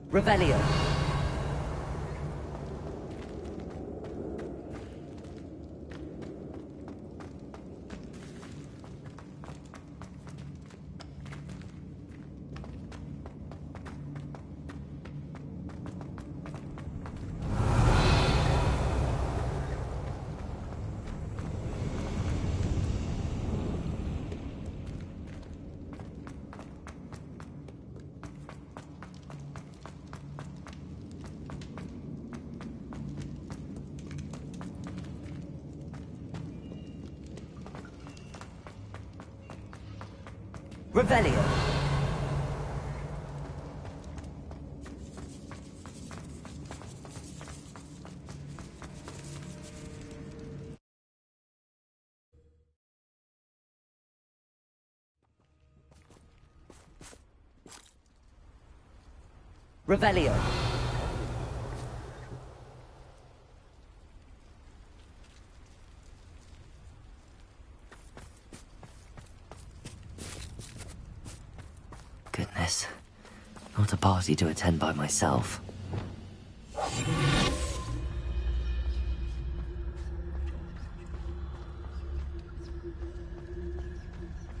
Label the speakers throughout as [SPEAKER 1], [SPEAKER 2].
[SPEAKER 1] Revelio. Revelio. Revelio.
[SPEAKER 2] Goodness. Not a party to attend by myself.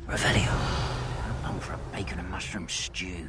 [SPEAKER 2] Revelio.
[SPEAKER 3] I'm for a bacon and mushroom stew.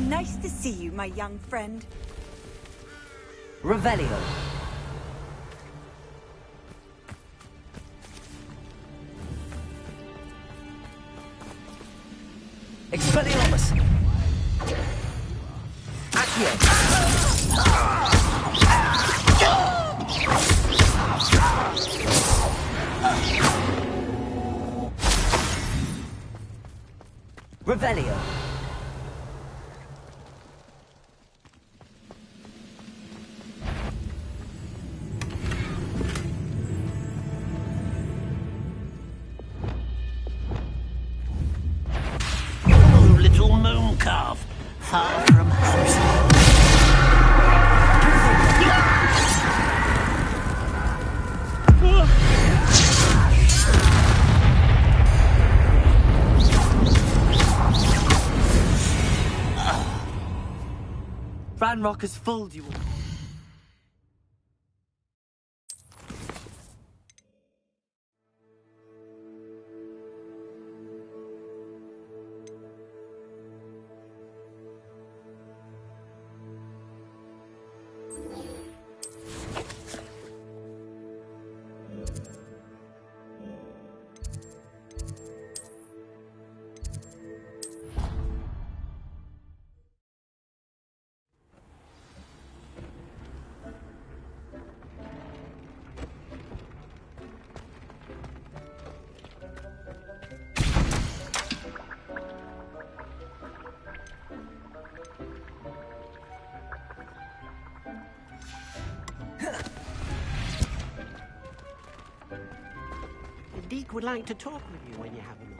[SPEAKER 4] Nice to see you, my young friend.
[SPEAKER 1] Revelio. Expelliarmus. Accio. Revelio.
[SPEAKER 3] Little moon calf, far from home.
[SPEAKER 1] Ranrock has fooled you all.
[SPEAKER 3] Deke would like to talk with you when you have a moment.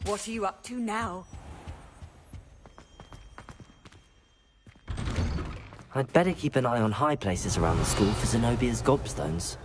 [SPEAKER 4] What are you up to now?
[SPEAKER 2] I'd better keep an eye on high places around the school for Zenobia's gobstones.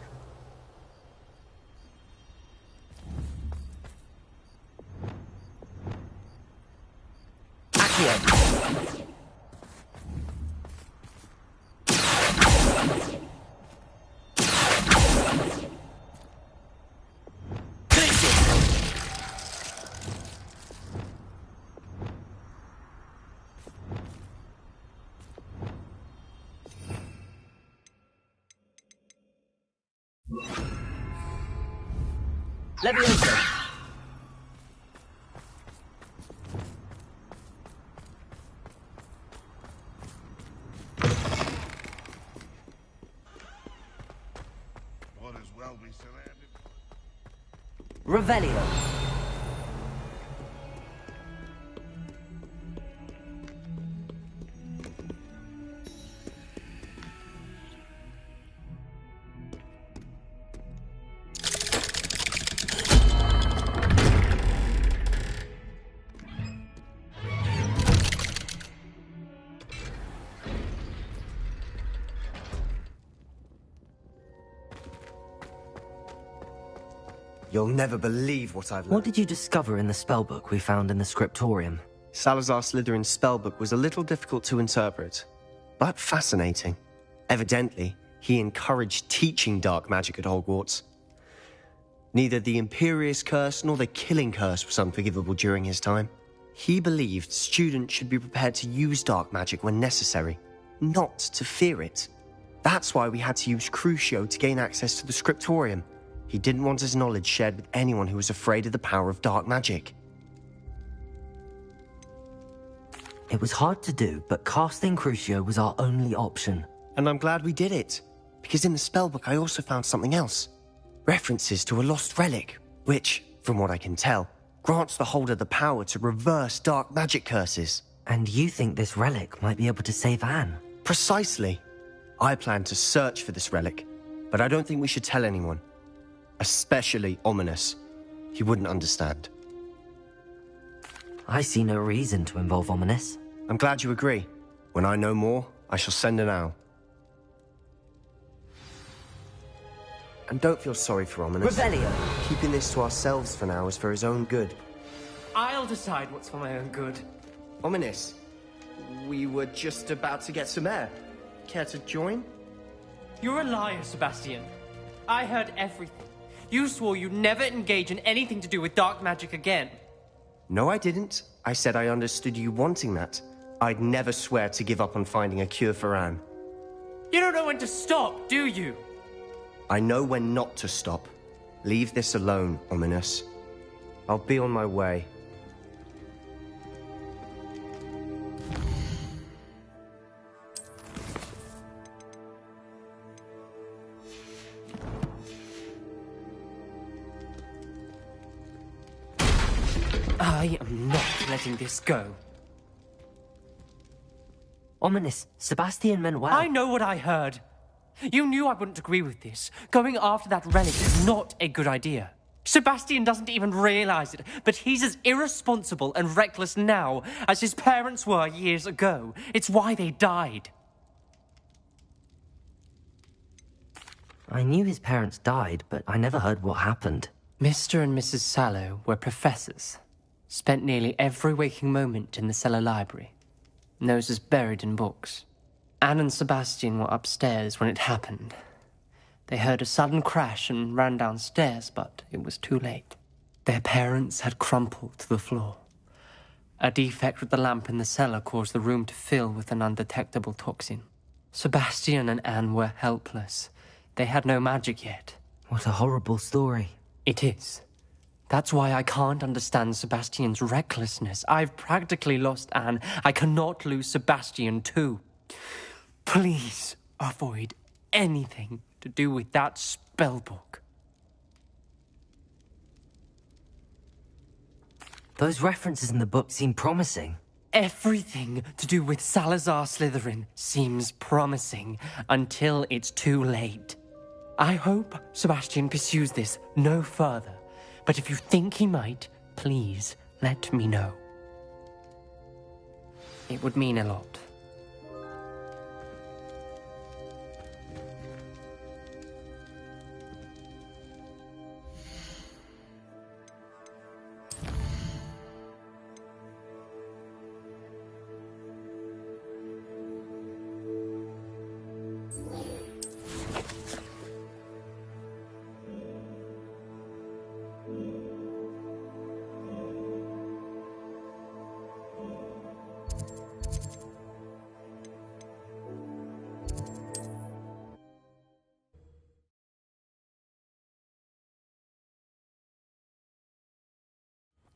[SPEAKER 1] Leviosa.
[SPEAKER 5] Might as well be surrounded.
[SPEAKER 1] Revelio.
[SPEAKER 6] You'll never believe what I've learned.
[SPEAKER 2] What did you discover in the spellbook we found in the scriptorium?
[SPEAKER 6] Salazar Slytherin's spellbook was a little difficult to interpret, but fascinating. Evidently, he encouraged teaching dark magic at Hogwarts. Neither the Imperious Curse nor the Killing Curse was unforgivable during his time. He believed students should be prepared to use dark magic when necessary, not to fear it. That's why we had to use Crucio to gain access to the scriptorium. He didn't want his knowledge shared with anyone who was afraid of the power of dark magic.
[SPEAKER 2] It was hard to do, but casting Crucio was our only option.
[SPEAKER 6] And I'm glad we did it, because in the spellbook I also found something else. References to a lost relic, which, from what I can tell, grants the holder the power to reverse dark magic curses.
[SPEAKER 2] And you think this relic might be able to save Anne?
[SPEAKER 6] Precisely. I plan to search for this relic, but I don't think we should tell anyone. Especially Ominous. He wouldn't understand.
[SPEAKER 2] I see no reason to involve Ominous.
[SPEAKER 6] I'm glad you agree. When I know more, I shall send an owl. And don't feel sorry for Ominous.
[SPEAKER 1] Revelio.
[SPEAKER 6] Keeping this to ourselves for now is for his own good.
[SPEAKER 7] I'll decide what's for my own good.
[SPEAKER 6] Ominous, we were just about to get some air. Care to join?
[SPEAKER 7] You're a liar, Sebastian. I heard everything. You swore you'd never engage in anything to do with dark magic again.
[SPEAKER 6] No, I didn't. I said I understood you wanting that. I'd never swear to give up on finding a cure for Anne.
[SPEAKER 7] You don't know when to stop, do you?
[SPEAKER 6] I know when not to stop. Leave this alone, Ominous. I'll be on my way.
[SPEAKER 7] I am not letting this go.
[SPEAKER 2] Ominous, Sebastian meant well.
[SPEAKER 7] I know what I heard. You knew I wouldn't agree with this. Going after that relic is not a good idea. Sebastian doesn't even realize it, but he's as irresponsible and reckless now as his parents were years ago. It's why they died.
[SPEAKER 2] I knew his parents died, but I never heard what happened.
[SPEAKER 7] Mr. and Mrs. Sallow were professors. Spent nearly every waking moment in the cellar library. Noses buried in books. Anne and Sebastian were upstairs when it happened. They heard a sudden crash and ran downstairs, but it was too late. Their parents had crumpled to the floor. A defect with the lamp in the cellar caused the room to fill with an undetectable toxin. Sebastian and Anne were helpless. They had no magic yet.
[SPEAKER 2] What a horrible story.
[SPEAKER 7] It is. That's why I can't understand Sebastian's recklessness. I've practically lost Anne. I cannot lose Sebastian too. Please avoid anything to do with that spellbook.
[SPEAKER 2] Those references in the book seem promising.
[SPEAKER 7] Everything to do with Salazar Slytherin seems promising until it's too late. I hope Sebastian pursues this no further, but if you think he might, please let me know. It would mean a lot.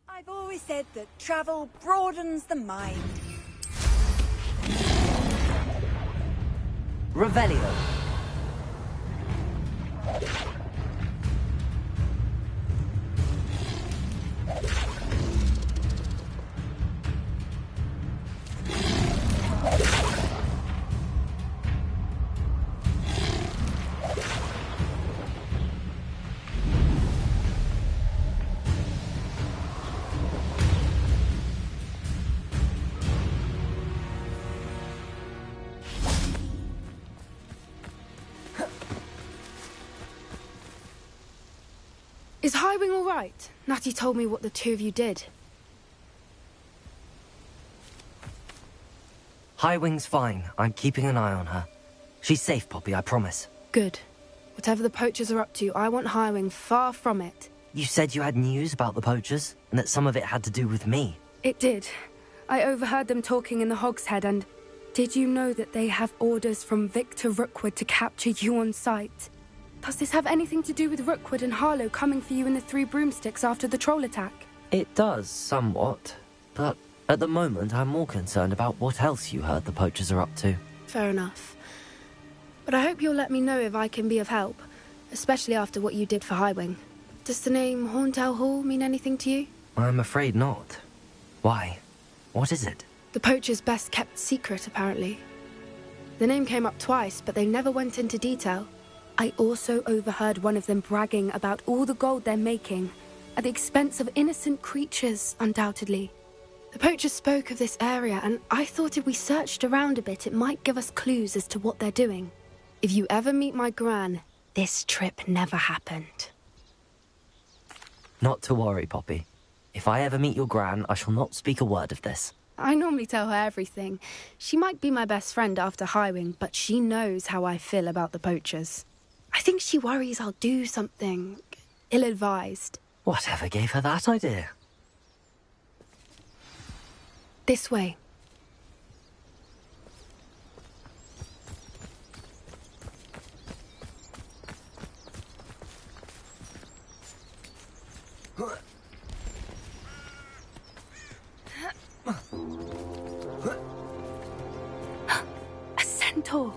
[SPEAKER 4] I've always said that travel broadens the mind.
[SPEAKER 2] Revelio.
[SPEAKER 8] Is Highwing all right? Natty told me what the two of you did.
[SPEAKER 2] Highwing's fine. I'm keeping an eye on her. She's safe, Poppy, I promise.
[SPEAKER 8] Good. Whatever the poachers are up to, I want Highwing far from it.
[SPEAKER 2] You said you had news about the poachers, and that some of it had to do with me.
[SPEAKER 8] It did. I overheard them talking in the Hogshead, and did you know that they have orders from Victor Rookwood to capture you on sight? Does this have anything to do with Rookwood and Harlow coming for you in the Three Broomsticks after the troll attack?
[SPEAKER 2] It does, somewhat. But at the moment, I'm more concerned about what else you heard the poachers are up to.
[SPEAKER 8] Fair enough. But I hope you'll let me know if I can be of help, especially after what you did for Highwing. Does the name Horntail Hall mean anything to you?
[SPEAKER 2] I'm afraid not. Why? What is it?
[SPEAKER 8] The poachers' best kept secret, apparently. The name came up twice, but they never went into detail. I also overheard one of them bragging about all the gold they're making, at the expense of innocent creatures, undoubtedly. The poachers spoke of this area, and I thought if we searched around a bit, it might give us clues as to what they're doing. If you ever meet my gran, this trip never happened.
[SPEAKER 2] Not to worry, Poppy. If I ever meet your gran, I shall not speak a word of this.
[SPEAKER 8] I normally tell her everything. She might be my best friend after Highwing, but she knows how I feel about the poachers. I think she worries I'll do something ill-advised.
[SPEAKER 2] Whatever gave her that idea?
[SPEAKER 8] This way. A centaur.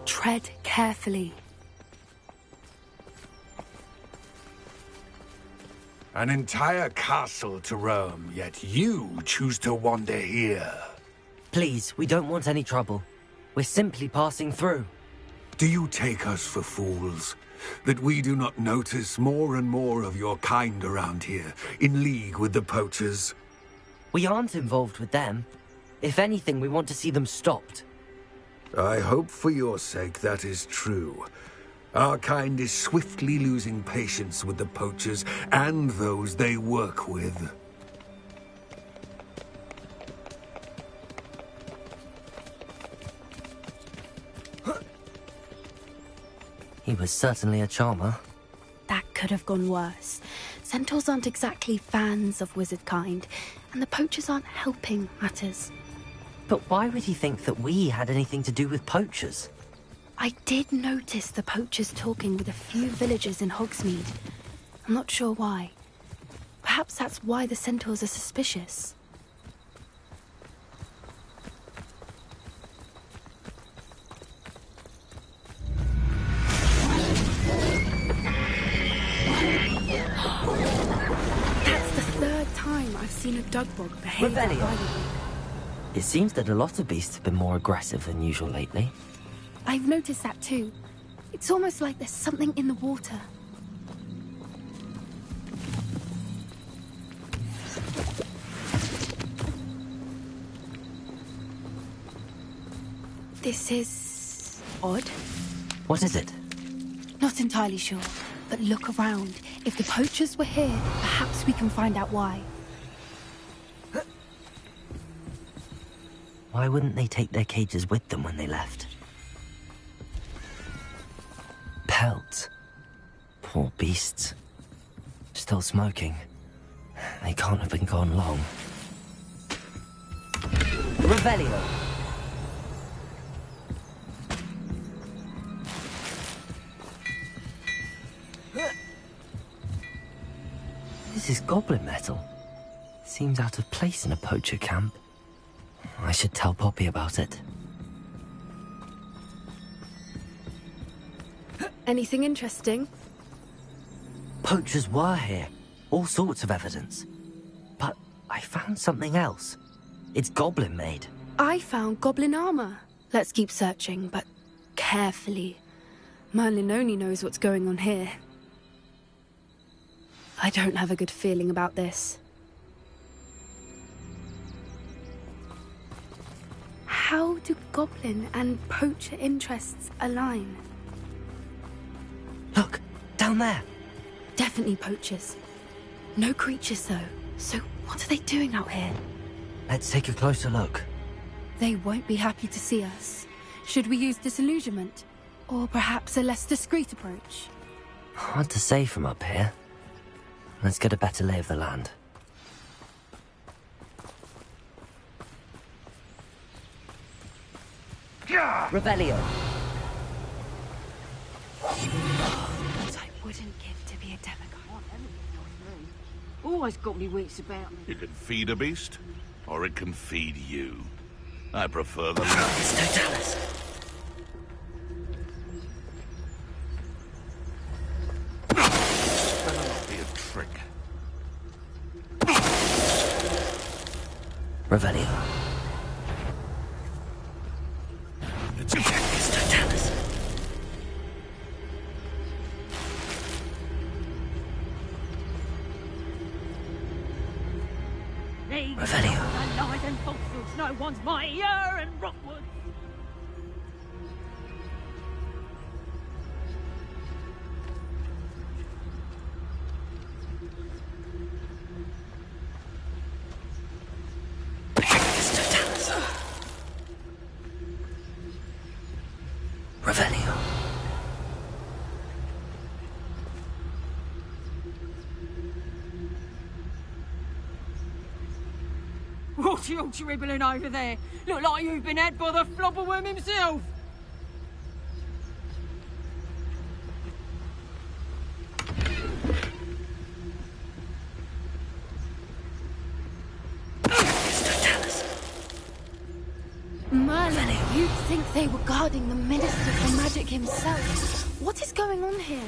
[SPEAKER 8] Tread carefully.
[SPEAKER 5] An entire castle to roam, yet you choose to wander here.
[SPEAKER 2] Please, we don't want any trouble. We're simply passing through.
[SPEAKER 5] Do you take us for fools? That we do not notice more and more of your kind around here, in league with the poachers?
[SPEAKER 2] We aren't involved with them. If anything, we want to see them stopped.
[SPEAKER 5] I hope for your sake that is true. Our kind is swiftly losing patience with the poachers and those they work with.
[SPEAKER 2] He was certainly a charmer.
[SPEAKER 8] That could have gone worse. Centaurs aren't exactly fans of wizard kind, and the poachers aren't helping matters.
[SPEAKER 2] But why would he think that we had anything to do with poachers?
[SPEAKER 8] I did notice the poachers talking with a few villagers in Hogsmeade. I'm not sure why. Perhaps that's why the centaurs are suspicious. That's the third time I've seen a dugbog behave
[SPEAKER 2] Revelio.
[SPEAKER 8] violently.
[SPEAKER 2] It seems that a lot of beasts have been more aggressive than usual lately.
[SPEAKER 8] I've noticed that too. It's almost like there's something in the water. This is odd.
[SPEAKER 2] What is it?
[SPEAKER 8] Not entirely sure, but look around. If the poachers were here, perhaps we can find out why.
[SPEAKER 2] Why wouldn't they take their cages with them when they left? Pelts. Poor beasts. Still smoking. They can't have been gone long.
[SPEAKER 1] Revelio.
[SPEAKER 2] This is goblin metal. Seems out of place in a poacher camp. I should tell Poppy about it.
[SPEAKER 8] Anything interesting?
[SPEAKER 2] Poachers were here. All sorts of evidence. But I found something else. It's goblin made.
[SPEAKER 8] I found goblin armor. Let's keep searching, but carefully. Merlin only knows what's going on here. I don't have a good feeling about this. How do goblin and poacher interests align?
[SPEAKER 2] Look, down there.
[SPEAKER 8] Definitely poachers. No creatures, though. So what are they doing out here?
[SPEAKER 2] Let's take a closer look.
[SPEAKER 8] They won't be happy to see us. Should we use disillusionment? Or perhaps a less discreet approach?
[SPEAKER 2] Hard to say from up here. Let's get a better lay of the land.
[SPEAKER 1] Revelio.
[SPEAKER 8] What I wouldn't give to be a demigod.
[SPEAKER 3] Always got me wits about me.
[SPEAKER 9] You can feed a beast, or it can feed you. I prefer the latter.
[SPEAKER 2] It's Totalis.
[SPEAKER 9] Better not be a trick.
[SPEAKER 2] Revelio.
[SPEAKER 9] It's a
[SPEAKER 2] It's Totalis. Revelio.
[SPEAKER 10] No one's mightier and Rockwood.
[SPEAKER 2] It's Totalis. Revelio.
[SPEAKER 10] What you all dribbling over there? Look like you've been had by the flobberworm himself.
[SPEAKER 2] It's Totalis.
[SPEAKER 8] Merlin, you'd think they were guarding the Minister for Magic himself. What is going on here?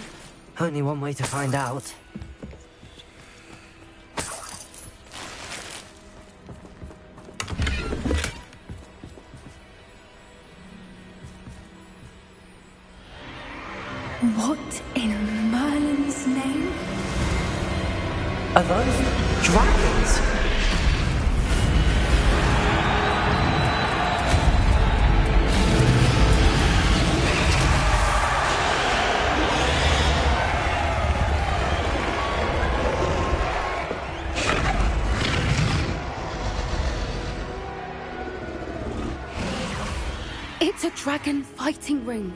[SPEAKER 2] Only one way to find out.
[SPEAKER 8] What in Merlin's name?
[SPEAKER 2] Are those dragons?
[SPEAKER 8] It's a dragon fighting ring.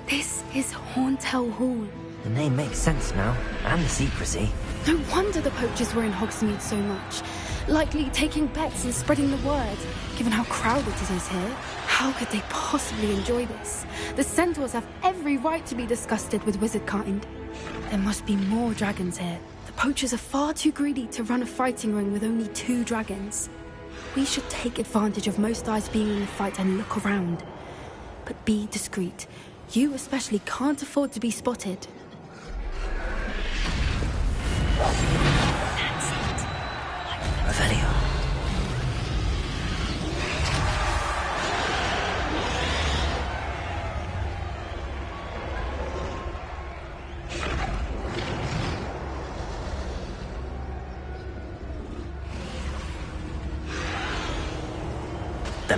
[SPEAKER 8] This is Hauntel Hall.
[SPEAKER 2] The name makes sense now, and the secrecy.
[SPEAKER 8] No wonder the poachers were in Hogsmeade so much. Likely taking bets and spreading the word, given how crowded it is here. How could they possibly enjoy this? The centaurs have every right to be disgusted with wizard kind. There must be more dragons here. The poachers are far too greedy to run a fighting ring with only 2 dragons. We should take advantage of most eyes being in the fight and look around. But be discreet. You especially can't afford to be spotted. That's it.
[SPEAKER 2] Revelio.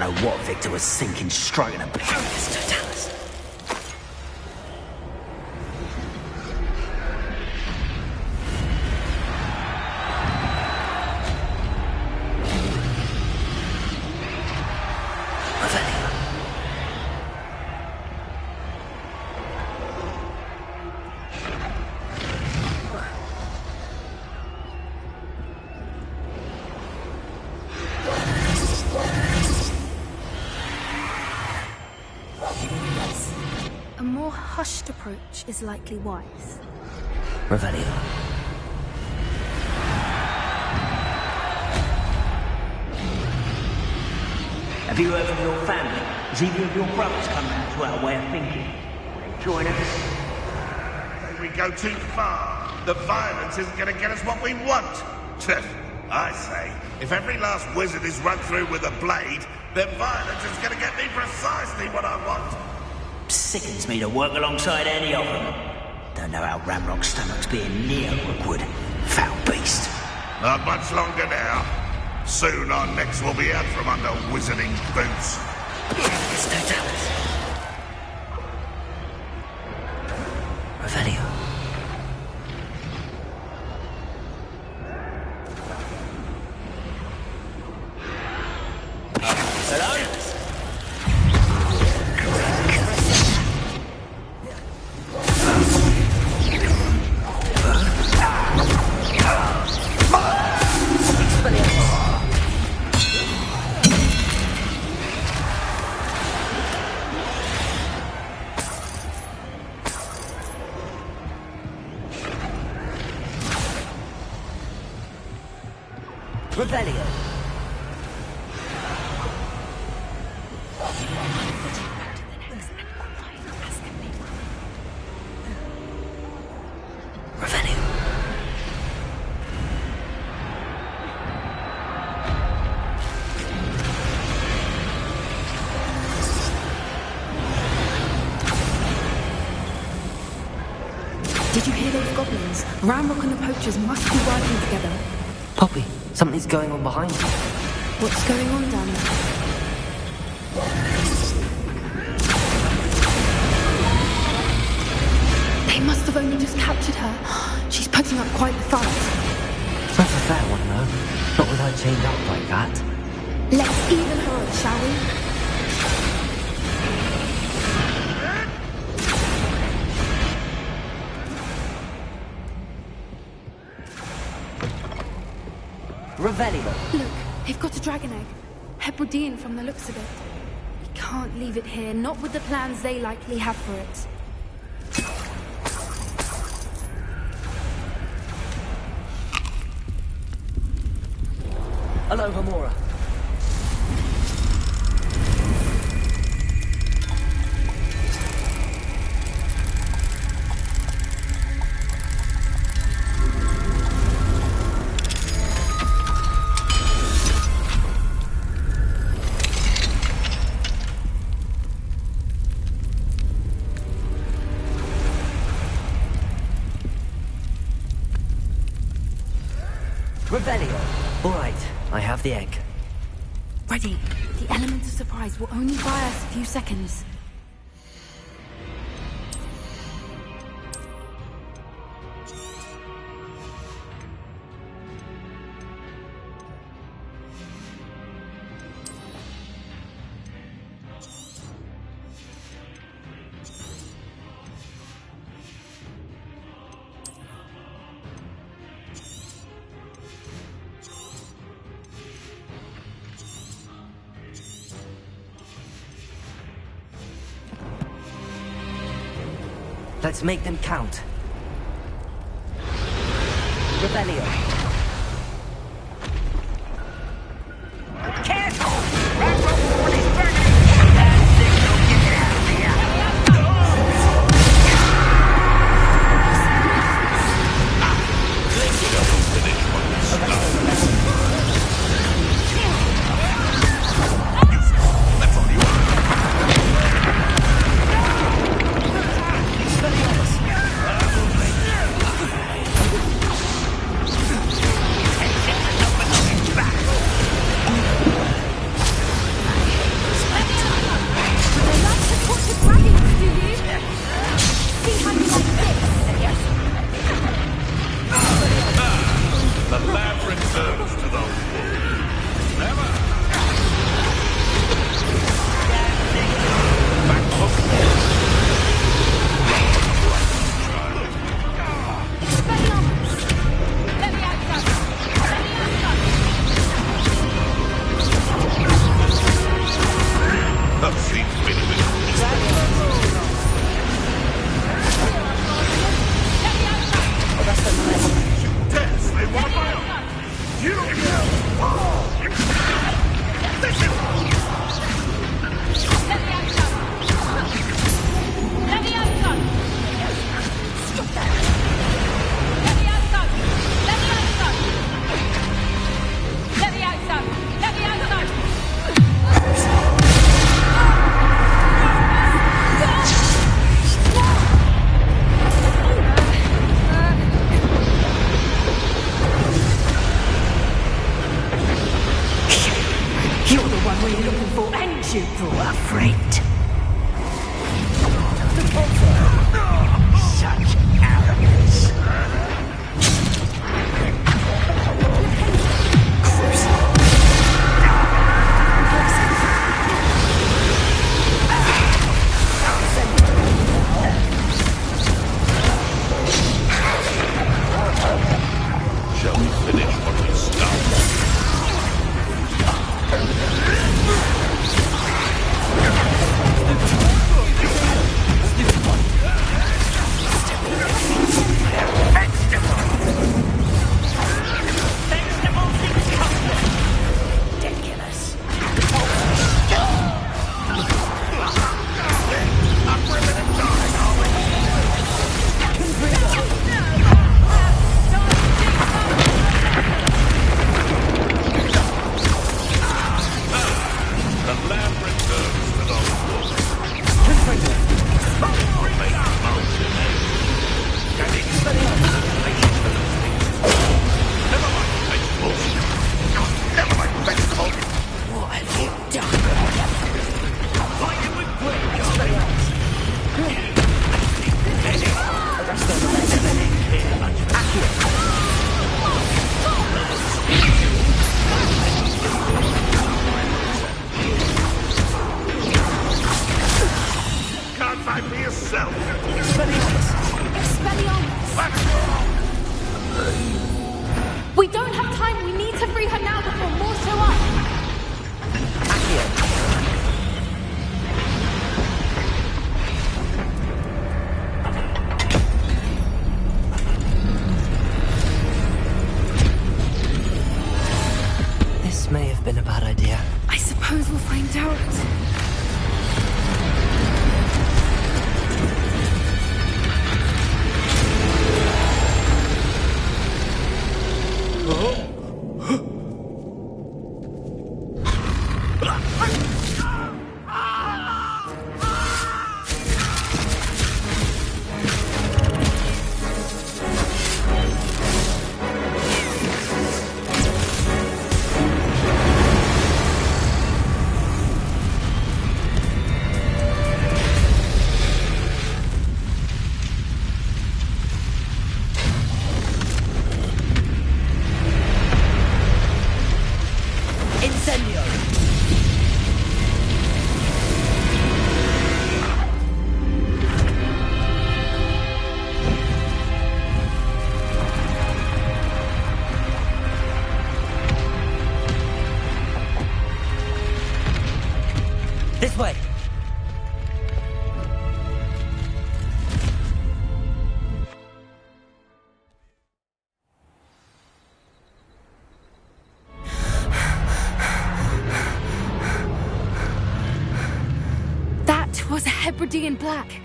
[SPEAKER 11] know what Victor was thinking, striking a pass to Dallas.
[SPEAKER 8] Hushed approach is likely wise.
[SPEAKER 2] Revelio.
[SPEAKER 11] Have you heard from your family? Has either of your brothers come round to our way of thinking? Join us.
[SPEAKER 9] If we go too far, the violence isn't going to get us what we want. I say, if every last wizard is run through with a blade, then violence is going to get me precisely what I want.
[SPEAKER 11] Sickens me to work alongside any of them. Don't know how Ramrock's stomach's being near Rookwood. Foul beast.
[SPEAKER 9] Not much longer now. Soon our necks will be out from under wizarding boots.
[SPEAKER 2] It's no doubt. Revelio.
[SPEAKER 11] Hello?
[SPEAKER 1] Revelio.
[SPEAKER 8] Did you hear those goblins? Ramrock and the poachers must be working together.
[SPEAKER 2] Poppy, something's going on behind you.
[SPEAKER 8] What's going on down there? They must have only just captured her. She's putting up quite the fight.
[SPEAKER 2] Not a fair one, though. Not with her chained up like that.
[SPEAKER 8] Let's even her up, shall we?
[SPEAKER 1] Revelio.
[SPEAKER 8] Look, they've got a dragon egg. Hebridean from the looks of it. We can't leave it here, not with the plans they likely have for it.
[SPEAKER 1] Hello, Hamura. Revelio.
[SPEAKER 2] All right, I have the egg.
[SPEAKER 8] Ready. The element of surprise will only buy us a few seconds.
[SPEAKER 2] Let's make them count.
[SPEAKER 1] Revelio. Careful! Ramrock is burning! That signal, get it out of
[SPEAKER 9] That seems to be the bit. Tess, they want to buy. You
[SPEAKER 10] You're the one we're looking for, and you brought a friend. Such arrogance.
[SPEAKER 9] Shall we finish what we started?
[SPEAKER 8] We don't have time. We need to free her now before more show up.
[SPEAKER 2] This may have been a bad idea.
[SPEAKER 8] I suppose we'll find out.
[SPEAKER 2] This way!
[SPEAKER 8] That was a Hebridean black.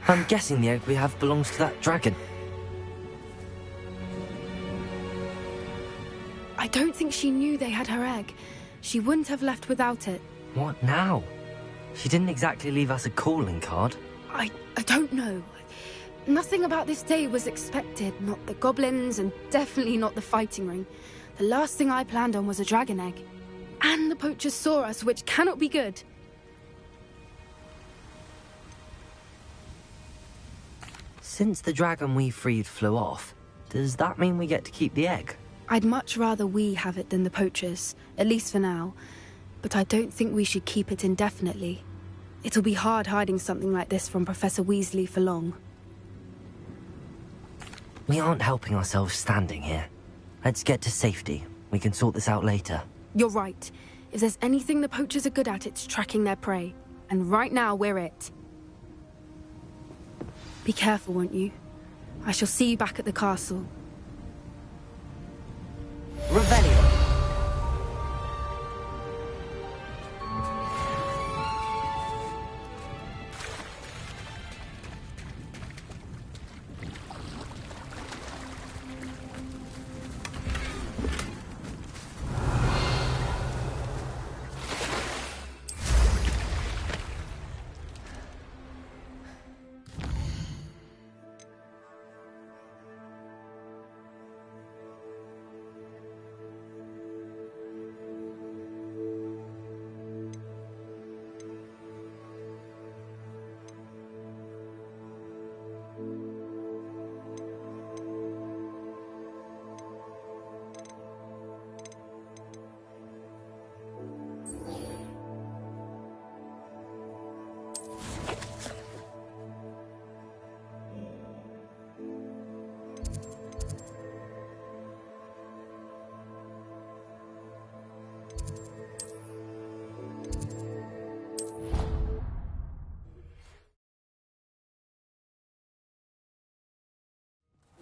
[SPEAKER 2] I'm guessing the egg we have belongs to that dragon.
[SPEAKER 8] I don't think she knew they had her egg. She wouldn't have left without it.
[SPEAKER 2] What now? She didn't exactly leave us a calling card.
[SPEAKER 8] I don't know. Nothing about this day was expected. Not the goblins, and definitely not the fighting ring. The last thing I planned on was a dragon egg. And the poachers saw us, which cannot be good.
[SPEAKER 2] Since the dragon we freed flew off, does that mean we get to keep the egg?
[SPEAKER 8] I'd much rather we have it than the poachers, at least for now. But I don't think we should keep it indefinitely. It'll be hard hiding something like this from Professor Weasley for long.
[SPEAKER 2] We aren't helping ourselves standing here. Let's get to safety. We can sort this out later.
[SPEAKER 8] You're right. If there's anything the poachers are good at, it's tracking their prey. And right now, we're it. Be careful, won't you? I shall see you back at the castle.
[SPEAKER 2] Revelio.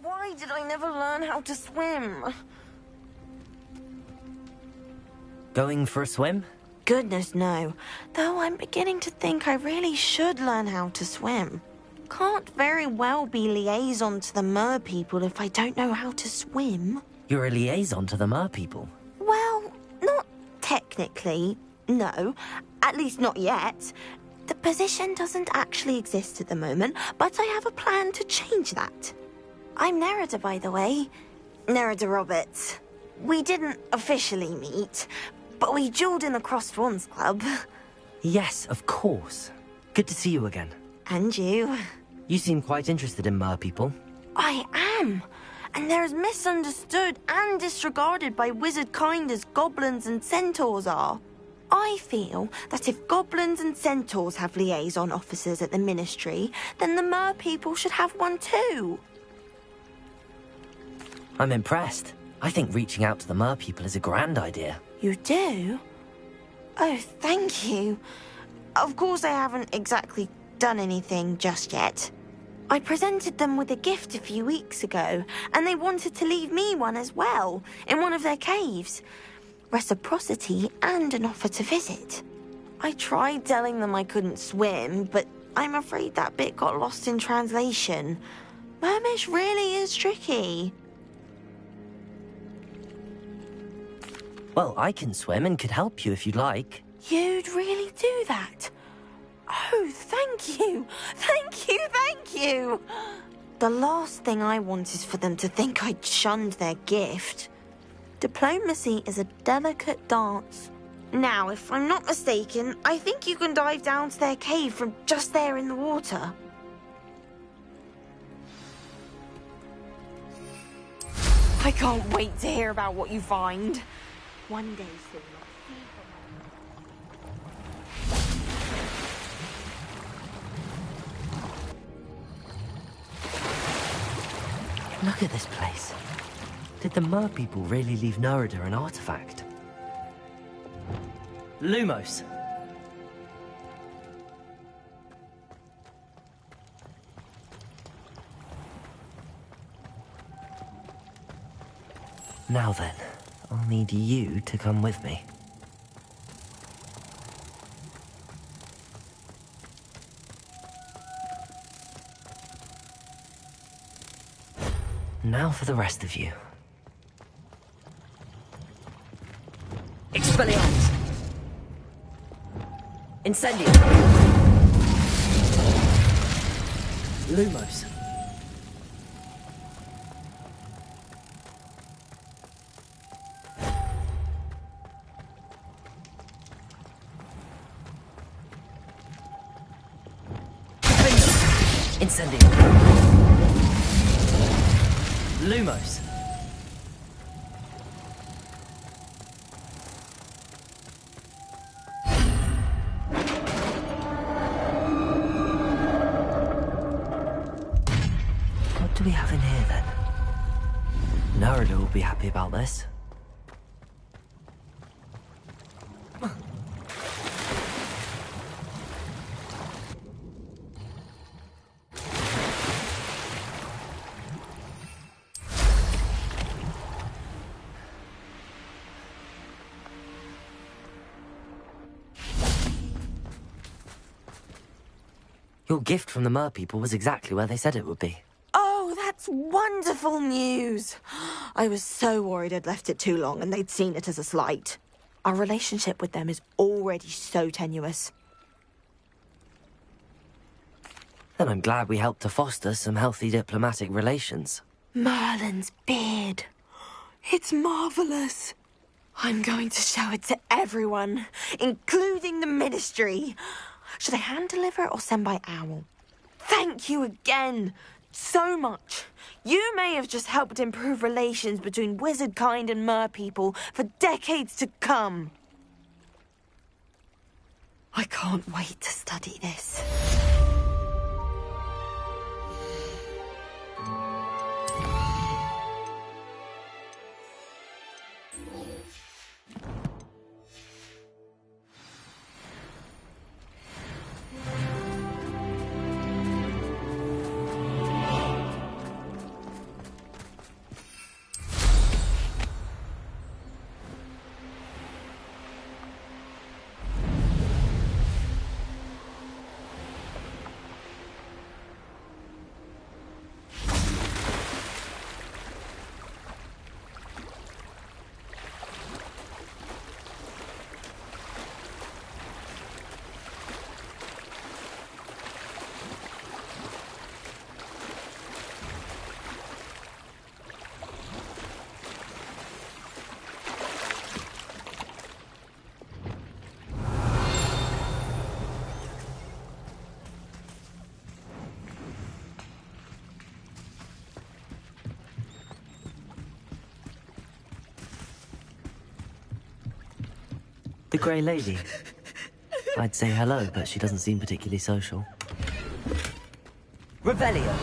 [SPEAKER 12] Why did I never learn how to swim?
[SPEAKER 2] Going for a swim?
[SPEAKER 12] Goodness, no. Though I'm beginning to think I really should learn how to swim. Can't very well be liaison to the mer people if I don't know how to swim.
[SPEAKER 2] You're a liaison to the mer people.
[SPEAKER 12] Well, not technically, no. At least not yet. The position doesn't actually exist at the moment, but I have a plan to change that. I'm Nerida, by the way. Nerida Roberts. We didn't officially meet, but we duelled in the Crossed Swans Club.
[SPEAKER 2] Yes, of course. Good to see you again.
[SPEAKER 12] And you.
[SPEAKER 2] You seem quite interested in mer people.
[SPEAKER 12] I am. And they're as misunderstood and disregarded by wizard kind as goblins and centaurs are. I feel that if goblins and centaurs have liaison officers at the ministry, then the mer people should have one too.
[SPEAKER 2] I'm impressed. I think reaching out to the mer people is a grand idea.
[SPEAKER 12] You do? Oh, thank you. Of course I haven't exactly done anything just yet. I presented them with a gift a few weeks ago, and they wanted to leave me one as well, in one of their caves. Reciprocity and an offer to visit. I tried telling them I couldn't swim, but I'm afraid that bit got lost in translation. Mermish really is tricky.
[SPEAKER 2] Well, I can swim and could help you if you'd like.
[SPEAKER 12] You'd really do that? Oh, thank you! Thank you, thank you! The last thing I want is for them to think I'd shunned their gift. Diplomacy is a delicate dance. Now, if I'm not mistaken, I think you can dive down to their cave from just there in the water. I can't wait to hear about what you find. One day soon.
[SPEAKER 2] Look at this place. Did the mer people really leave Nerida an artifact? Lumos. Now then, I'll need you to come with me. Now for the rest of you. Expelliarmus! Incendio! Lumos. Incendio. Lumos. What do we have in here then? Nerida will be happy about this. Your gift from the mer people was exactly where they said it would be.
[SPEAKER 12] Oh, that's wonderful news. I was so worried I'd left it too long and they'd seen it as a slight. Our relationship with them is already so tenuous.
[SPEAKER 2] Then I'm glad we helped to foster some healthy diplomatic relations.
[SPEAKER 12] Merlin's beard. It's marvellous. I'm going to show it to everyone, including the Ministry. Should I hand deliver or send by owl? Thank you again so much. You may have just helped improve relations between wizard kind and mer people for decades to come. I can't wait to study this.
[SPEAKER 2] The Grey Lady. I'd say hello, but she doesn't seem particularly social. Revelio.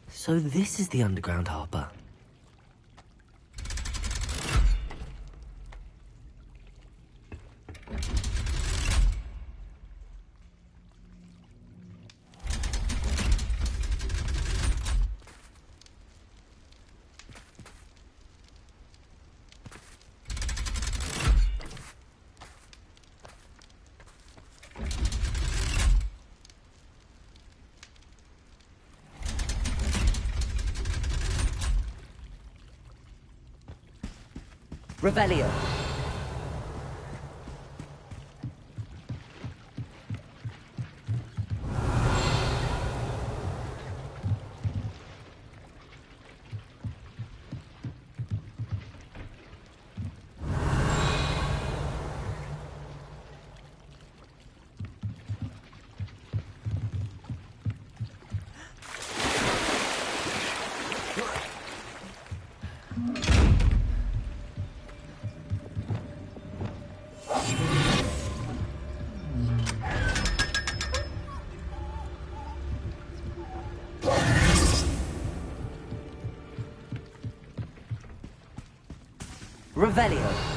[SPEAKER 2] So this is the underground harbour. Revelio. Revelio.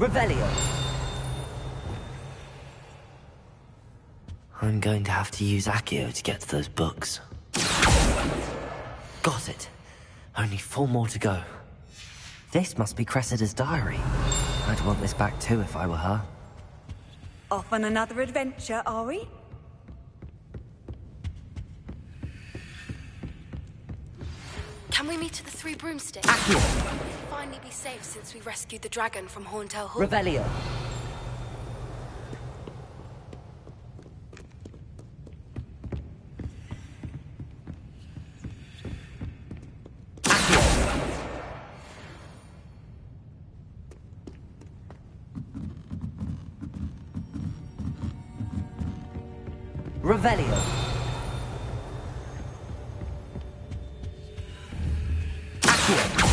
[SPEAKER 2] Revelio. I'm going to have to use Accio to get to those books. Got it. Only 4 more to go. This must be Cressida's diary. I'd want this back too if I were her.
[SPEAKER 4] Off on another adventure, are we?
[SPEAKER 8] Can we meet at the Three Broomsticks?
[SPEAKER 2] Accio.
[SPEAKER 8] We'll finally be safe since we rescued the dragon from Horntail Hall.
[SPEAKER 2] Revelio. Revelio. Accio.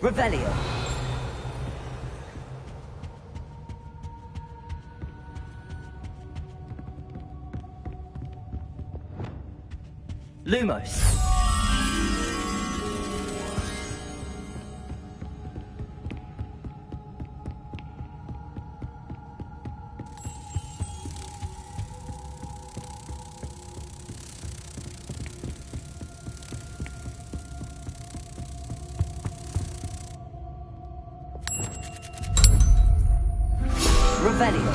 [SPEAKER 2] Revelio. Lumos. Revelio.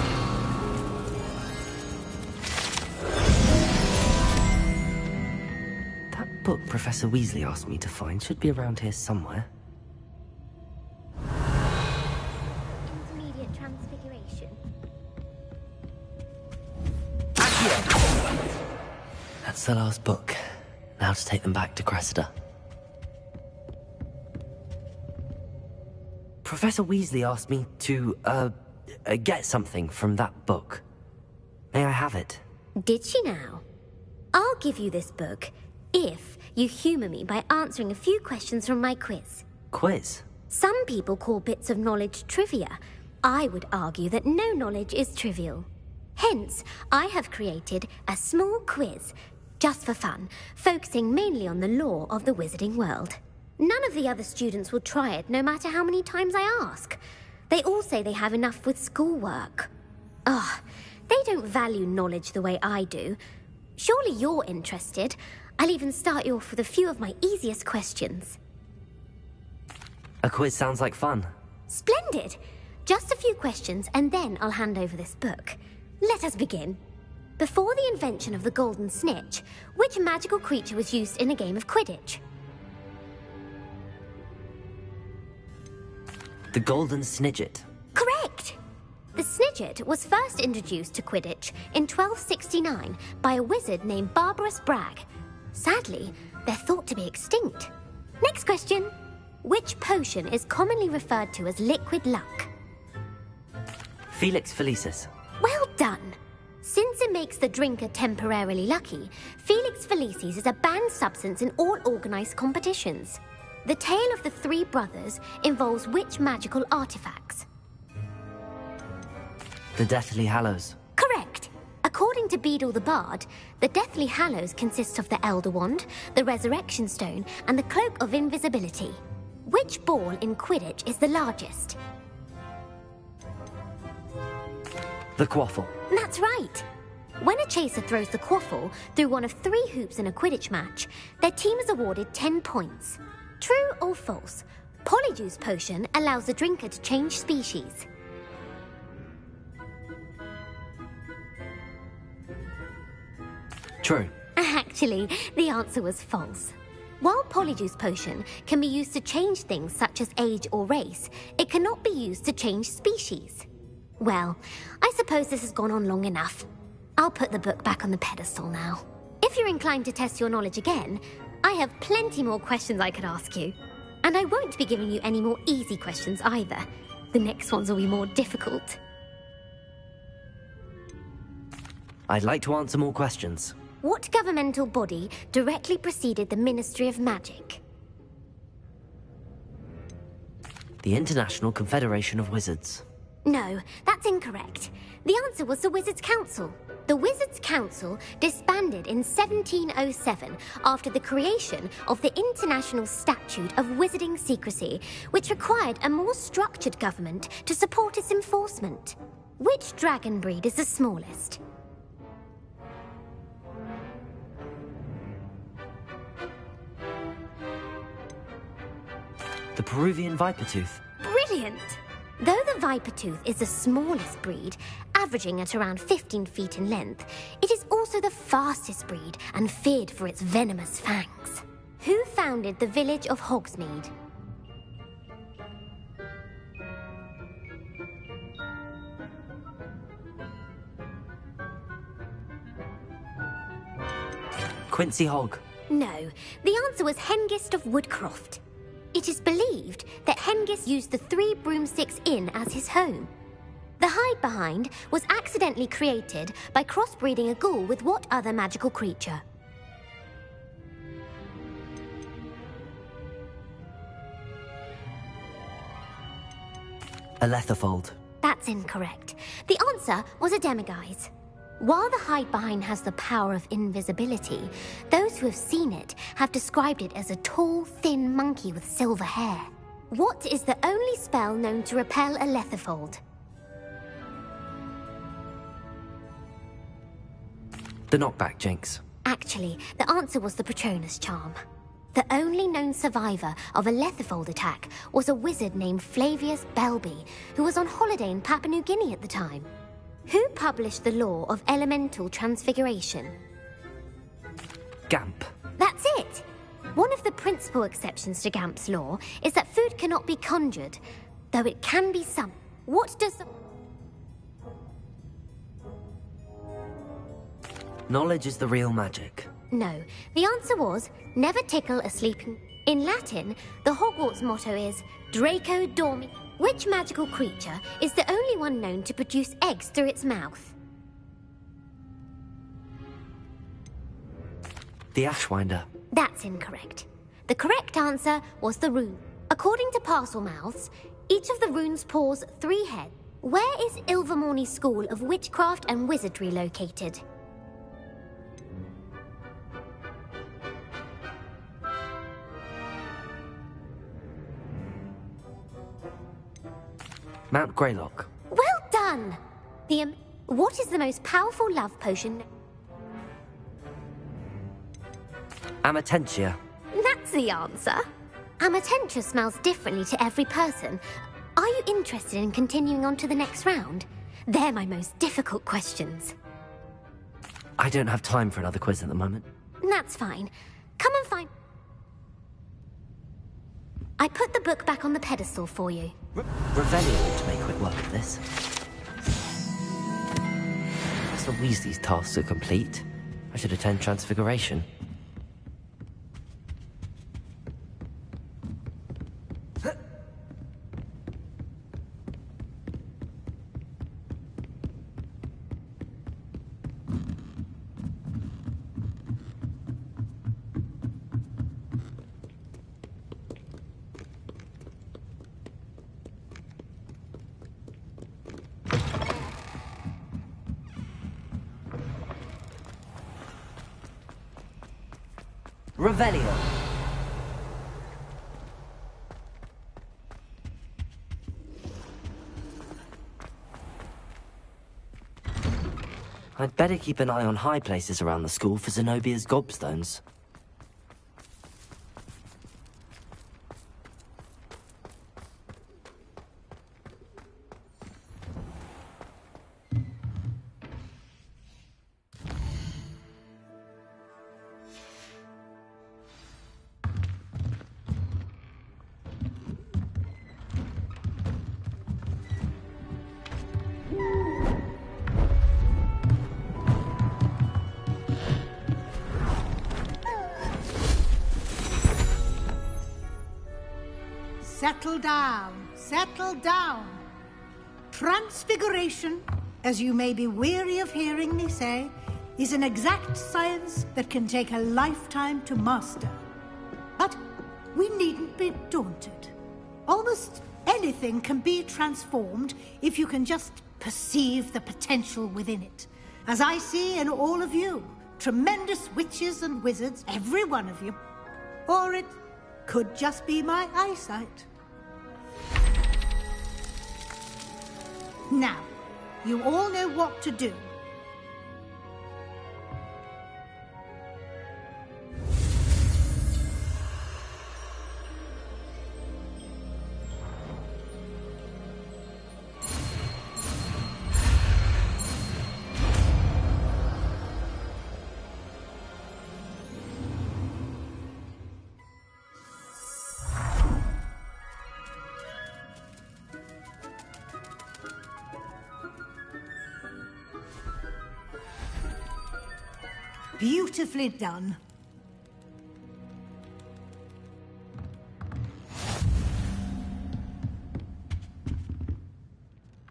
[SPEAKER 2] That book Professor Weasley asked me to find should be around here somewhere.
[SPEAKER 13] Intermediate transfiguration.
[SPEAKER 2] That's the last book. Now to take them back to Cressida. Professor Weasley asked me to, get something from that book. May I have it?
[SPEAKER 13] Did she now? I'll give you this book if you humour me by answering a few questions from my quiz.
[SPEAKER 2] Quiz?
[SPEAKER 13] Some people call bits of knowledge trivia. I would argue that no knowledge is trivial. Hence, I have created a small quiz, just for fun, focusing mainly on the lore of the wizarding world. None of the other students will try it, no matter how many times I ask. They all say they have enough with schoolwork. Ugh, they don't value knowledge the way I do. Surely you're interested. I'll even start you off with a few of my easiest questions.
[SPEAKER 2] A quiz sounds like fun.
[SPEAKER 13] Splendid! Just a few questions, and then I'll hand over this book. Let us begin. Before the invention of the golden snitch, which magical creature was used in a game of Quidditch?
[SPEAKER 2] The Golden Snidget.
[SPEAKER 13] Correct! The Snidget was first introduced to Quidditch in 1269 by a wizard named Barbarous Bragg. Sadly, they're thought to be extinct. Next question. Which potion is commonly referred to as liquid luck?
[SPEAKER 2] Felix Felicis.
[SPEAKER 13] Well done! Since it makes the drinker temporarily lucky, Felix Felicis is a banned substance in all organised competitions. The tale of the three brothers involves which magical artifacts?
[SPEAKER 2] The Deathly Hallows.
[SPEAKER 13] Correct! According to Beedle the Bard, the Deathly Hallows consists of the Elder Wand, the Resurrection Stone, and the Cloak of Invisibility. Which ball in Quidditch is the largest?
[SPEAKER 2] The Quaffle.
[SPEAKER 13] That's right! When a chaser throws the Quaffle through one of 3 hoops in a Quidditch match, their team is awarded 10 points. True or false? Polyjuice Potion allows the drinker to change species.
[SPEAKER 2] True.
[SPEAKER 13] Actually, the answer was false. While Polyjuice Potion can be used to change things such as age or race, it cannot be used to change species. Well, I suppose this has gone on long enough. I'll put the book back on the pedestal now. If you're inclined to test your knowledge again, I have plenty more questions I could ask you. And I won't be giving you any more easy questions either. The next ones will be more difficult.
[SPEAKER 2] I'd like to answer more questions.
[SPEAKER 13] What governmental body directly preceded the Ministry of Magic?
[SPEAKER 2] The International Confederation of Wizards.
[SPEAKER 13] No, that's incorrect. The answer was the Wizards' Council. The Wizards' Council disbanded in 1707 after the creation of the International Statute of Wizarding Secrecy, which required a more structured government to support its enforcement. Which dragon breed is the smallest?
[SPEAKER 2] The Peruvian Vipertooth.
[SPEAKER 13] Brilliant! Though the Vipertooth is the smallest breed, averaging at around 15 feet in length, it is also the fastest breed and feared for its venomous fangs. Who founded the village of Hogsmeade?
[SPEAKER 2] Quincy Hogg.
[SPEAKER 13] No, the answer was Hengist of Woodcroft. It is believed that Hengist used the 3 Broomsticks Inn as his home. The hide-behind was accidentally created by crossbreeding a ghoul with what other magical creature?
[SPEAKER 2] A Letherfold.
[SPEAKER 13] That's incorrect. The answer was a Demiguise. While the hide-behind has the power of invisibility, those who have seen it have described it as a tall, thin monkey with silver hair. What is the only spell known to repel a Letherfold?
[SPEAKER 2] The Knockback Jinx.
[SPEAKER 13] Actually, the answer was the Patronus Charm. The only known survivor of a Letherfold attack was a wizard named Flavius Belby, who was on holiday in Papua New Guinea at the time. Who published the law of elemental transfiguration?
[SPEAKER 2] Gamp.
[SPEAKER 13] That's it! One of the principal exceptions to Gamp's law is that food cannot be conjured, though it can be some. What does the...
[SPEAKER 2] Knowledge is the real magic.
[SPEAKER 13] No, the answer was, never tickle a sleeping... In Latin, the Hogwarts motto is, Draco Dormi... Which magical creature is the only one known to produce eggs through its mouth?
[SPEAKER 2] The Ashwinder.
[SPEAKER 13] That's incorrect. The correct answer was the rune. According to Parselmouths, each of the runes paws 3 heads. Where is Ilvermorny School of Witchcraft and Wizardry located?
[SPEAKER 2] Mount Greylock.
[SPEAKER 13] Well done! What is the most powerful love potion?
[SPEAKER 2] Amatentia.
[SPEAKER 13] That's the answer. Amatentia smells differently to every person. Are you interested in continuing on to the next round? They're my most difficult questions.
[SPEAKER 2] I don't have time for another quiz at the moment.
[SPEAKER 13] That's fine. Come and find... I put the book back on the pedestal for you.
[SPEAKER 2] Revelio ought to make quick work of this. Mr. Weasley's tasks are complete. I should attend Transfiguration. Revelio. I'd better keep an eye on high places around the school for Zenobia's gobstones.
[SPEAKER 14] Settle down, settle down. Transfiguration, as you may be weary of hearing me say, is an exact science that can take a lifetime to master. But we needn't be daunted. Almost anything can be transformed if you can just perceive the potential within it. As I see in all of you, tremendous witches and wizards, every one of you. Or it could just be my eyesight. Now, you all know what to do. Beautifully done.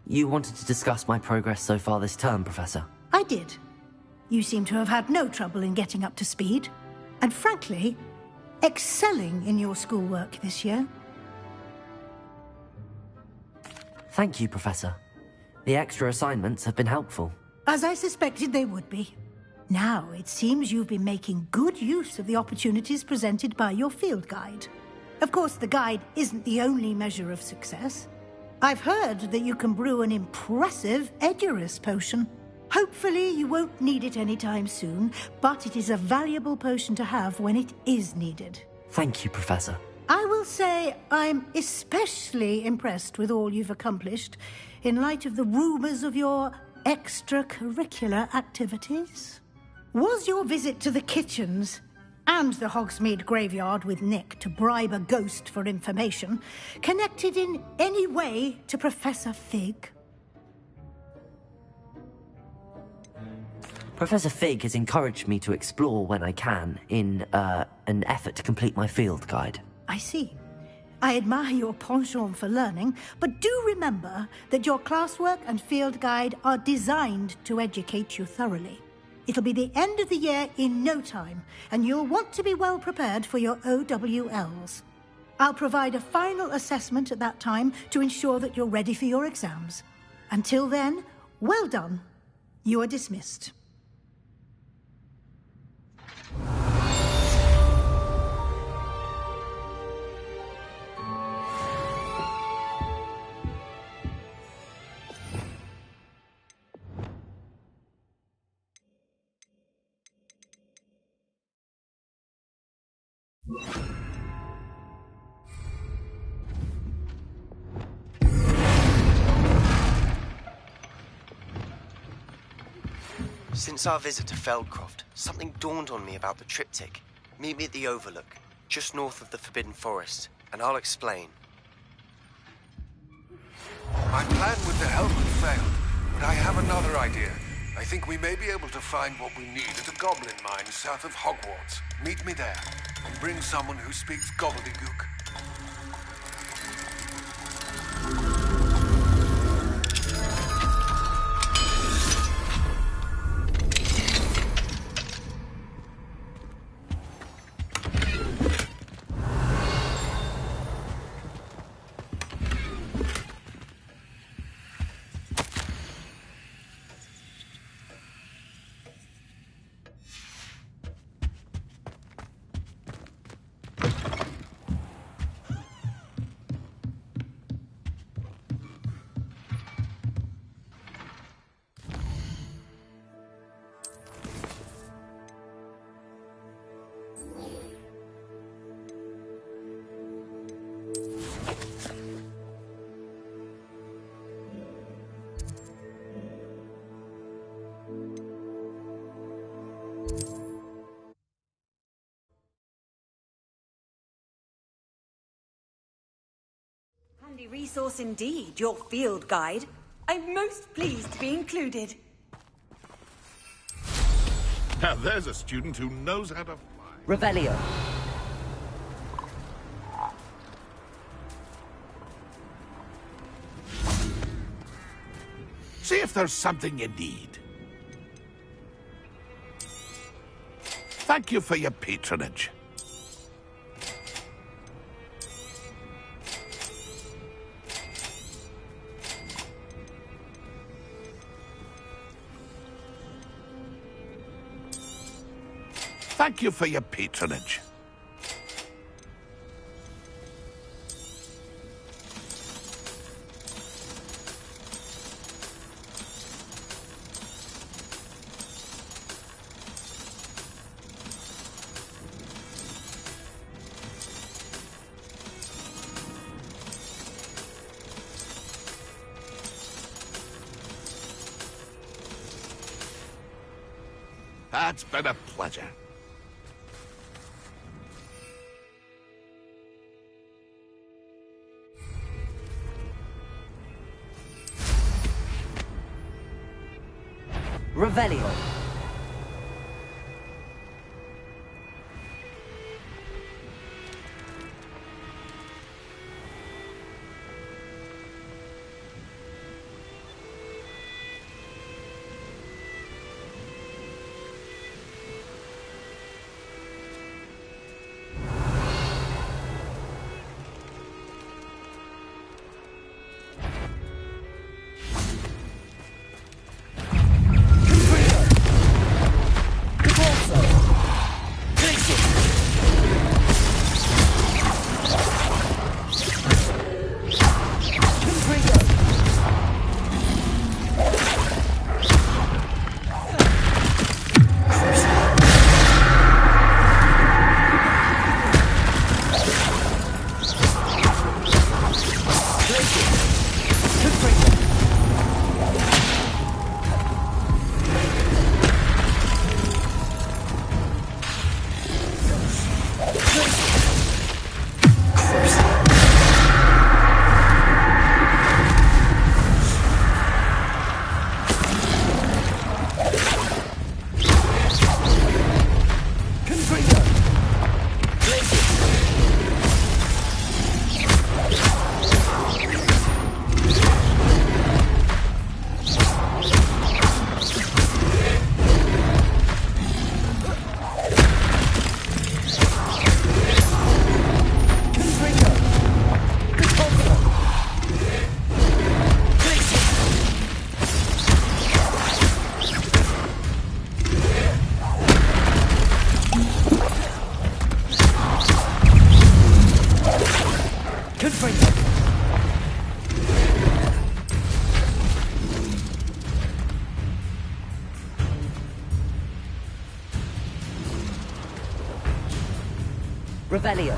[SPEAKER 2] You wanted to discuss my progress so far this term, Professor?
[SPEAKER 14] I did. You seem to have had no trouble in getting up to speed. And frankly, excelling in your schoolwork this year.
[SPEAKER 2] Thank you, Professor. The extra assignments have been helpful.
[SPEAKER 14] As I suspected they would be. Now, it seems you've been making good use of the opportunities presented by your field guide. Of course, the guide isn't the only measure of success. I've heard that you can brew an impressive Edurus potion. Hopefully, you won't need it anytime soon, but it is a valuable potion to have when it is needed.
[SPEAKER 2] Thank you, Professor.
[SPEAKER 14] I will say I'm especially impressed with all you've accomplished in light of the rumors of your extracurricular activities. Was your visit to the kitchens and the Hogsmeade graveyard with Nick to bribe a ghost for information connected in any way to Professor Fig?
[SPEAKER 2] Professor Fig has encouraged me to explore when I can in an effort to complete my field guide.
[SPEAKER 14] I see. I admire your penchant for learning, but do remember that your classwork and field guide are designed to educate you thoroughly. It'll be the end of the year in no time, and you'll want to be well prepared for your OWLs. I'll provide a final assessment at that time to ensure that you're ready for your exams. Until then, well done. You are dismissed.
[SPEAKER 6] Since our visit to Feldcroft, something dawned on me about the triptych. Meet me at the Overlook, just north of the Forbidden Forest, and I'll explain.
[SPEAKER 5] My plan with the helmet failed, but I have another idea. I think we may be able to find what we need at a goblin mine south of Hogwarts. Meet me there, and bring someone who speaks gobbledygook.
[SPEAKER 4] Handy resource indeed, your field guide. I'm most pleased to be included.
[SPEAKER 9] Now there's a student who knows how to fly.
[SPEAKER 2] Revelio.
[SPEAKER 9] See if there's something you need. Thank you for your patronage. Thank you for your patronage. It's been a pleasure.
[SPEAKER 2] Revelio. Revelio.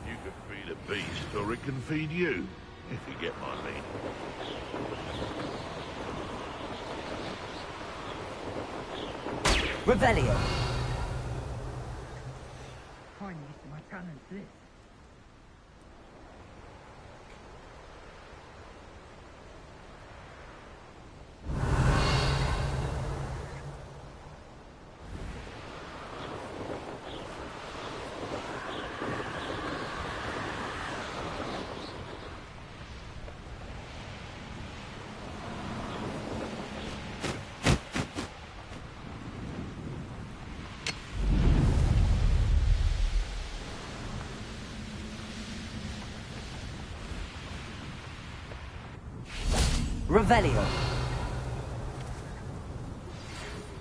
[SPEAKER 9] You can feed a beast, or it can feed you, if you get my meaning.
[SPEAKER 2] Revelio.
[SPEAKER 3] Fine use of my talents, this.
[SPEAKER 2] Revelio.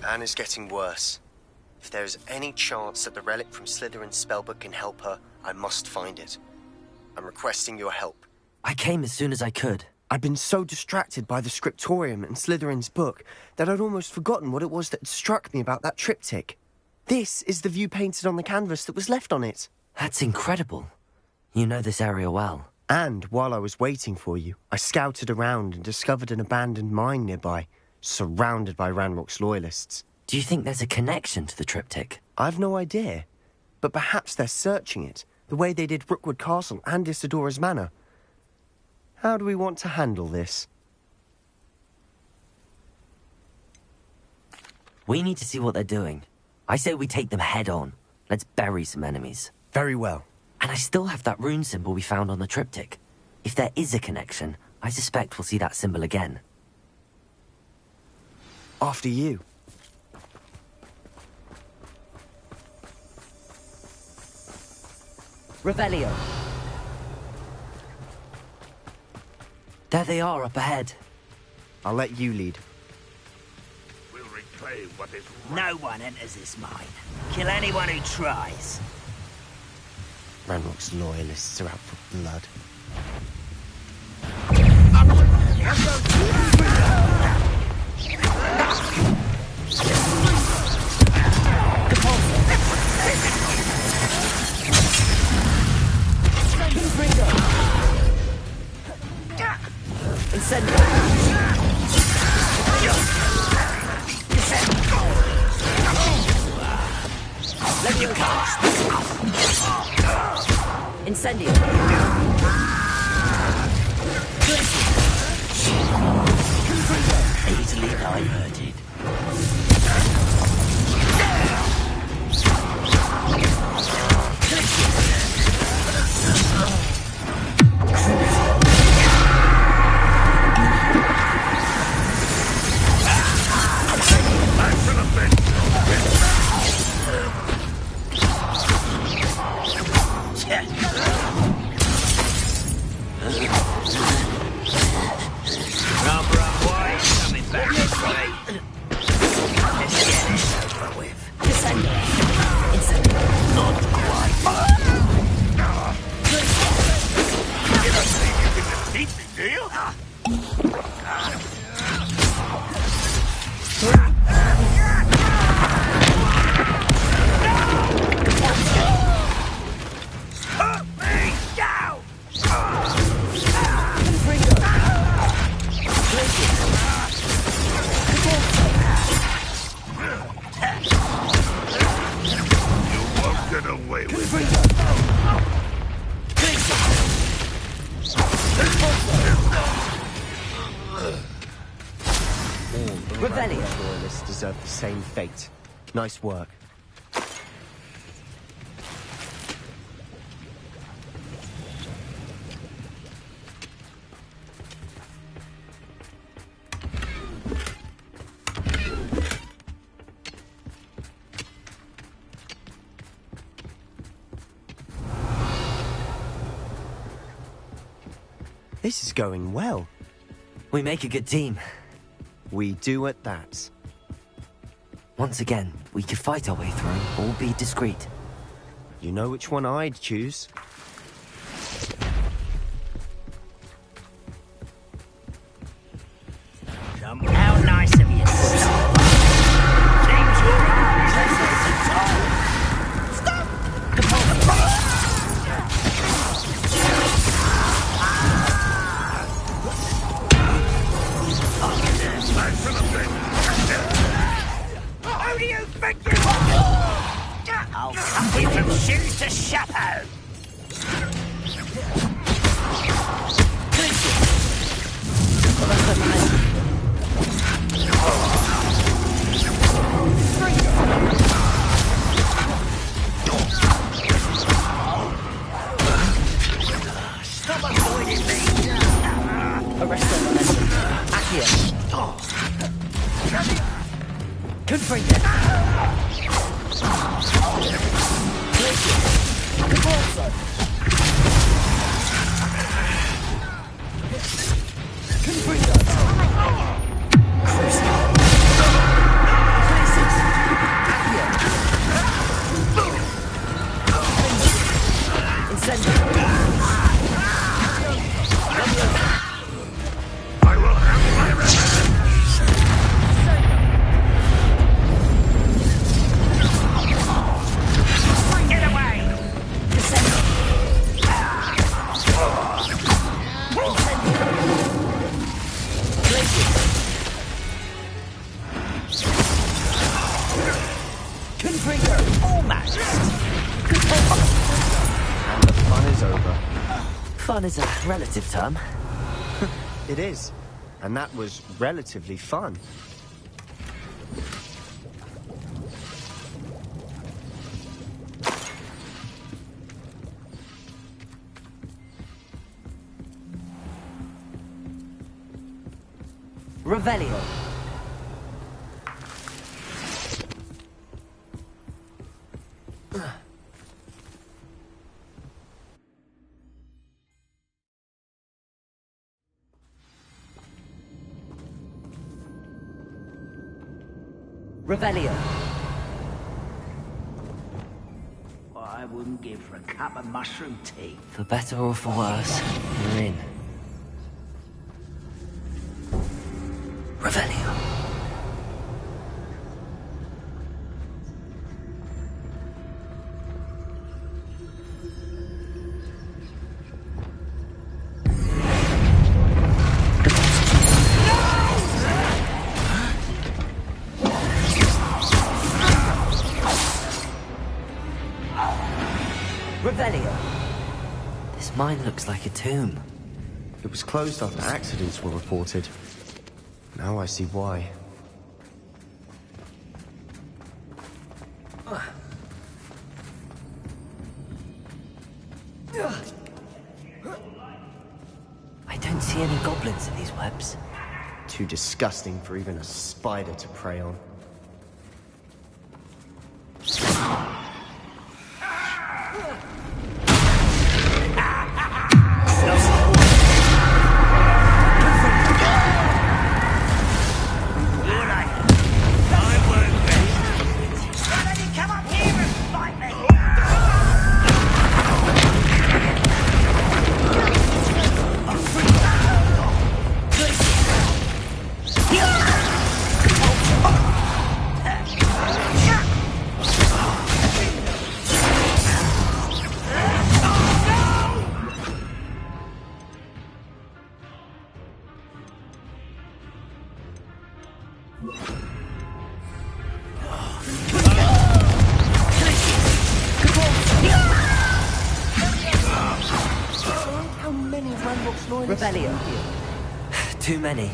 [SPEAKER 6] Anne is getting worse. If there is any chance that the relic from Slytherin's spellbook can help her, I must find it. I'm requesting your help.
[SPEAKER 2] I came as soon as I could.
[SPEAKER 6] I'd been so distracted by the scriptorium and Slytherin's book that I'd almost forgotten what it was that struck me about that triptych. This is the view painted on the canvas that was left on it.
[SPEAKER 2] That's incredible. You know this area well.
[SPEAKER 6] And while I was waiting for you, I scouted around and discovered an abandoned mine nearby, surrounded by Ranrock's loyalists.
[SPEAKER 2] Do you think there's a connection to the triptych?
[SPEAKER 6] I've no idea, but perhaps they're searching it, the way they did Brookwood Castle and Isidora's Manor. How do we want to handle this?
[SPEAKER 2] We need to see what they're doing. I say we take them head on. Let's bury some enemies.
[SPEAKER 6] Very well.
[SPEAKER 2] And I still have that rune symbol we found on the triptych. If there is a connection, I suspect we'll see that symbol again.
[SPEAKER 6] After you.
[SPEAKER 2] Revelio. There they are up ahead.
[SPEAKER 6] I'll let you lead.
[SPEAKER 9] We'll reclaim what is
[SPEAKER 11] No one enters this mine. Kill anyone who tries.
[SPEAKER 6] Ranrock's loyalists are out for blood.
[SPEAKER 2] Incendio. Let me cast. Incendio.
[SPEAKER 11] Easily diverted.
[SPEAKER 6] Loyalists deserve the same fate. Nice work. This is going well.
[SPEAKER 2] We make a good team.
[SPEAKER 6] We do at that.
[SPEAKER 2] Once again, we could fight our way through or be discreet.
[SPEAKER 6] You know which one I'd choose.
[SPEAKER 11] How nice of you. Seems your eyes has Stop! Who do you think you are? I'll cut you from shoes to chapeau. Stop avoiding me.
[SPEAKER 2] Arrest them. Accio. Confringo. Caporzo. Confringo. Crucible. Places. Accio. Incendio.
[SPEAKER 9] I will have my revenge!
[SPEAKER 11] Get away!
[SPEAKER 2] Confringo.
[SPEAKER 11] Almost.
[SPEAKER 6] And the fun is over.
[SPEAKER 2] Fun is a relative term.
[SPEAKER 6] It is. And that was relatively fun.
[SPEAKER 2] Revelio.
[SPEAKER 11] Revelio. What I wouldn't give for a cup of mushroom tea.
[SPEAKER 2] For better or for worse, we're in. Revelio. This mine looks like a tomb.
[SPEAKER 6] It was closed after accidents were reported. Now I see why.
[SPEAKER 2] I don't see any goblins in these webs.
[SPEAKER 6] Too disgusting for even a spider to prey on.
[SPEAKER 2] Too many.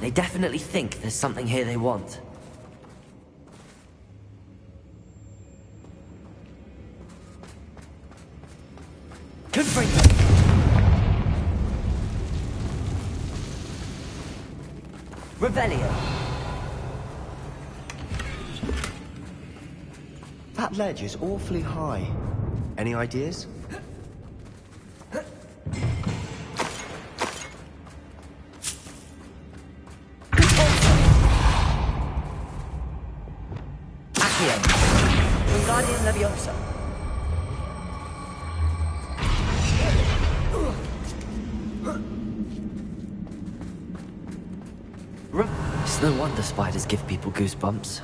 [SPEAKER 2] They definitely think there's something here they want. Revelio.
[SPEAKER 6] That ledge is awfully high. Any ideas?
[SPEAKER 2] It's no wonder spiders give people goosebumps.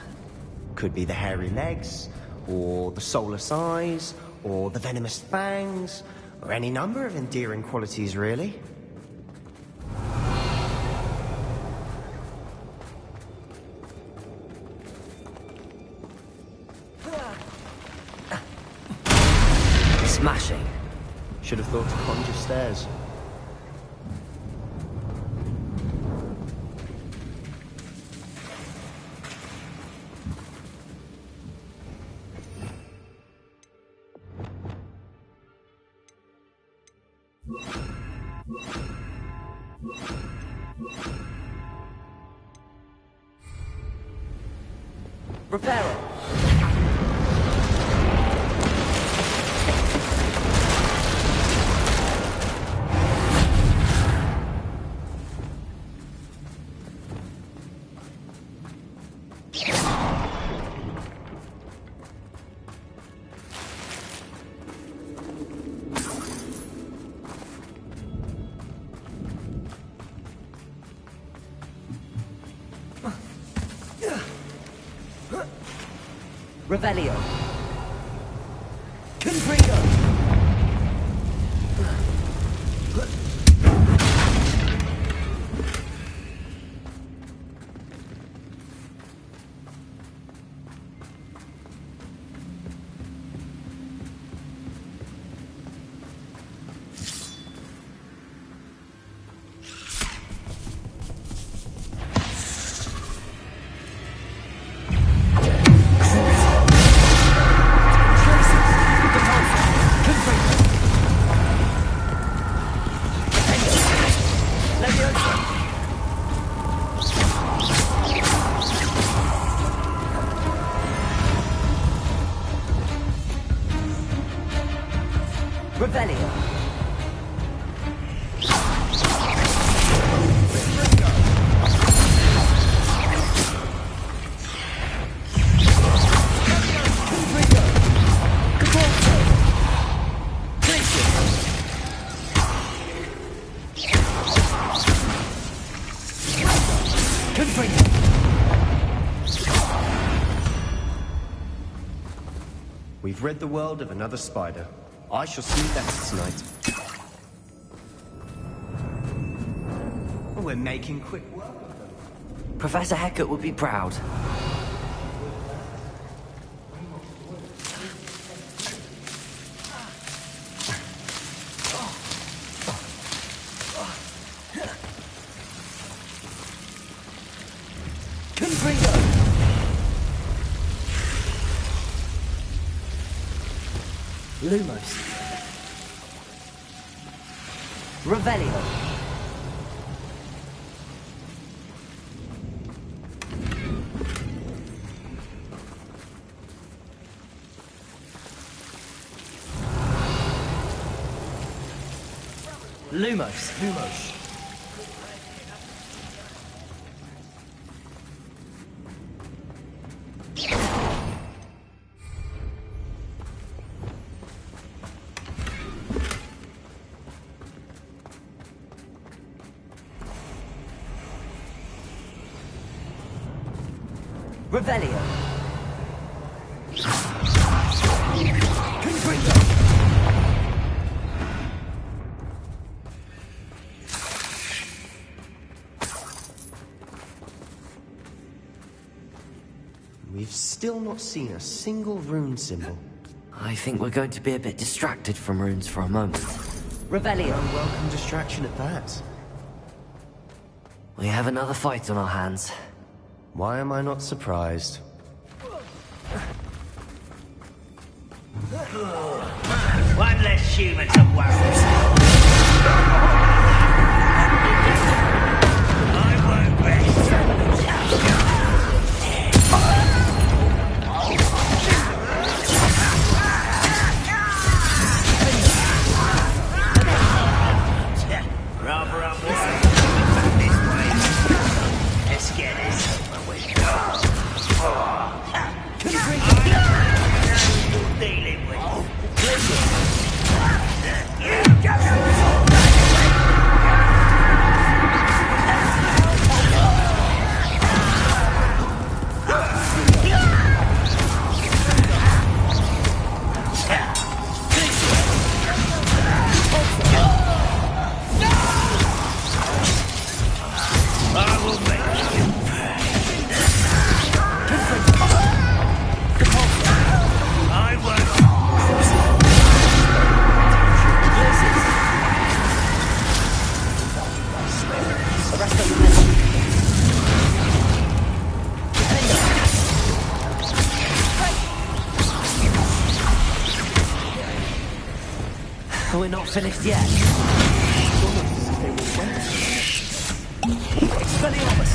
[SPEAKER 6] Could be the hairy legs, or the soulless eyes, or the venomous fangs, or any number of endearing qualities, really.
[SPEAKER 2] Smashing.
[SPEAKER 6] Should have thought to conjure stairs.
[SPEAKER 2] Reparo. Revelio. Confringo. Revelio.
[SPEAKER 6] We've rid the world of another spider. I shall sleep better tonight. We're making quick work of them.
[SPEAKER 2] Professor Hecat would be proud. Lumos. Revelio. Lumos. Lumos. Revelio.
[SPEAKER 6] We've still not seen a single rune symbol.
[SPEAKER 2] I think we're going to be a bit distracted from runes for a moment. Revelio.
[SPEAKER 6] A welcome distraction at that.
[SPEAKER 2] We have another fight on our hands.
[SPEAKER 6] Why am I not surprised?
[SPEAKER 11] One less human to worry. I won't rest. Rather unwise this way. Let's get this over with. You're dealing with.
[SPEAKER 2] We're not finished yet. Expelliarmus!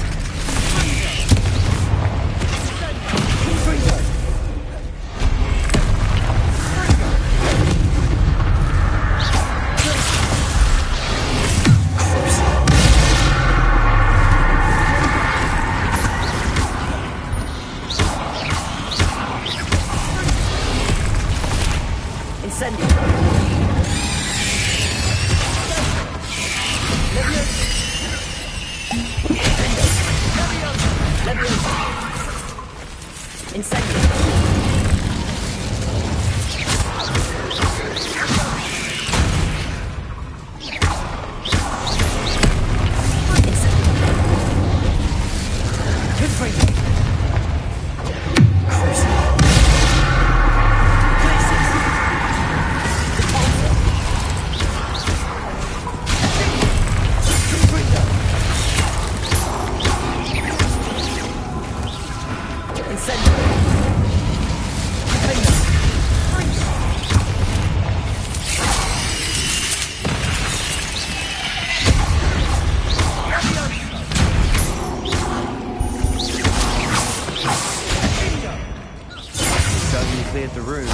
[SPEAKER 6] Cleared the room.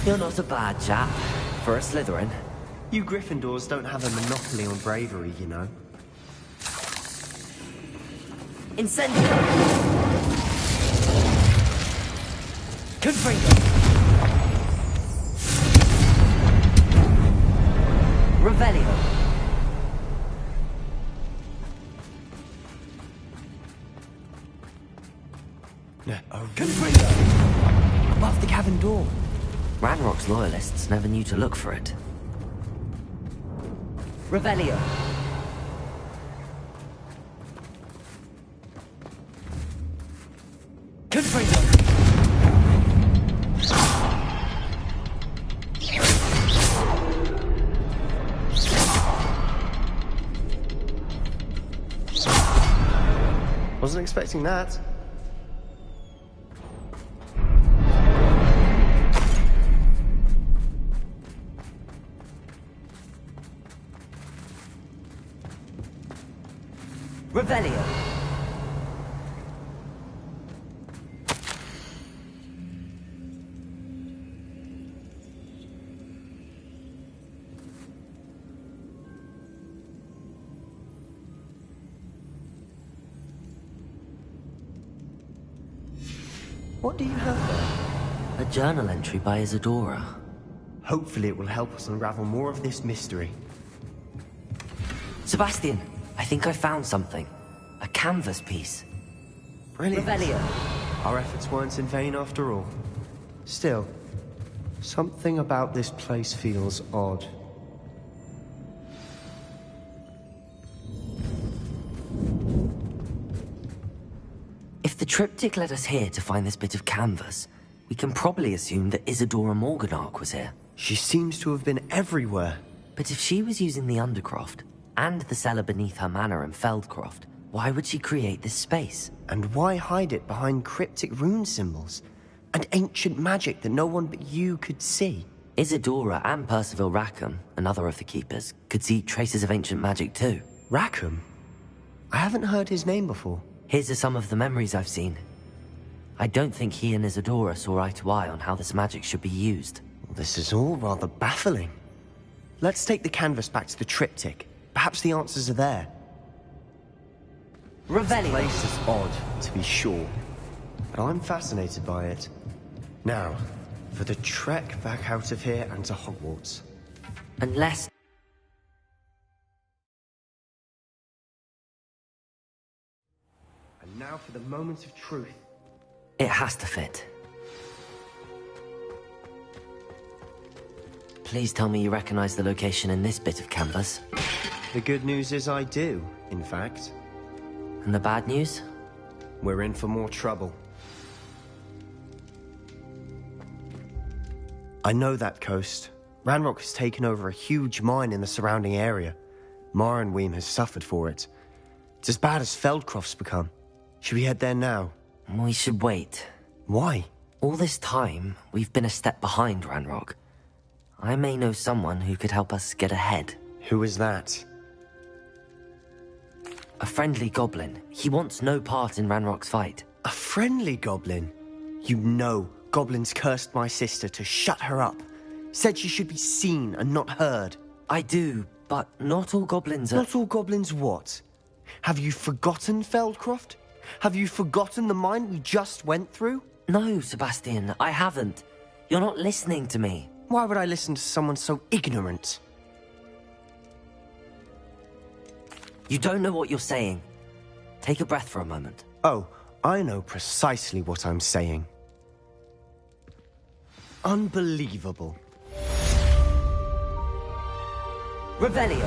[SPEAKER 2] You're not a bad chap. For a Slytherin?
[SPEAKER 6] You Gryffindors don't have a monopoly on bravery, you know.
[SPEAKER 2] Incendio! Confringo! Revelio!
[SPEAKER 6] Confringo!
[SPEAKER 2] Above the cavern door. Ranrock's loyalists never knew to look for it. Revelio! Confringo!
[SPEAKER 6] Wasn't expecting that.
[SPEAKER 2] Revelio!
[SPEAKER 6] What do you have there?
[SPEAKER 2] A journal entry by Isadora.
[SPEAKER 6] Hopefully it will help us unravel more of this mystery.
[SPEAKER 2] Sebastian, I think I found something. A canvas piece.
[SPEAKER 6] Brilliant.
[SPEAKER 2] Revelio.
[SPEAKER 6] Our efforts weren't in vain after all. Still, something about this place feels odd.
[SPEAKER 2] If the triptych led us here to find this bit of canvas, we can probably assume that Isadora Morganach was here.
[SPEAKER 6] She seems to have been everywhere.
[SPEAKER 2] But if she was using the Undercroft, and the cellar beneath her manor in Feldcroft, why would she create this space?
[SPEAKER 6] And why hide it behind cryptic rune symbols? And ancient magic that no one but you could see?
[SPEAKER 2] Isadora and Percival Rackham, another of the Keepers, could see traces of ancient magic too.
[SPEAKER 6] Rackham? I haven't heard his name before.
[SPEAKER 2] Here's some of the memories I've seen. I don't think he and Isadora saw eye to eye on how this magic should be used.
[SPEAKER 6] This is all rather baffling. Let's take the canvas back to the triptych. Perhaps the answers are there.
[SPEAKER 2] Revelio.
[SPEAKER 6] This place is odd, to be sure, but I'm fascinated by it. Now, for the trek back out of here and to Hogwarts.
[SPEAKER 2] Unless...
[SPEAKER 6] And now for the moment of truth.
[SPEAKER 2] It has to fit. Please tell me you recognize the location in this bit of canvas.
[SPEAKER 6] The good news is I do, in fact.
[SPEAKER 2] And the bad news?
[SPEAKER 6] We're in for more trouble. I know that coast. Ranrock has taken over a huge mine in the surrounding area. Marrenweem has suffered for it. It's as bad as Feldcroft's become. Should we head there now?
[SPEAKER 2] We should wait.
[SPEAKER 6] Why?
[SPEAKER 2] All this time, we've been a step behind Ranrock. I may know someone who could help us get ahead.
[SPEAKER 6] Who is that?
[SPEAKER 2] A friendly goblin. He wants no part in Ranrock's fight.
[SPEAKER 6] A friendly goblin? You know goblins cursed my sister to shut her up. Said she should be seen and not heard.
[SPEAKER 2] I do, but not all goblins are...
[SPEAKER 6] Not all goblins what? Have you forgotten Feldcroft? Have you forgotten the mine we just went through?
[SPEAKER 2] No, Sebastian, I haven't. You're not listening to me.
[SPEAKER 6] Why would I listen to someone so ignorant?
[SPEAKER 2] You don't know what you're saying. Take a breath for a moment.
[SPEAKER 6] Oh, I know precisely what I'm saying. Unbelievable.
[SPEAKER 2] Revelio.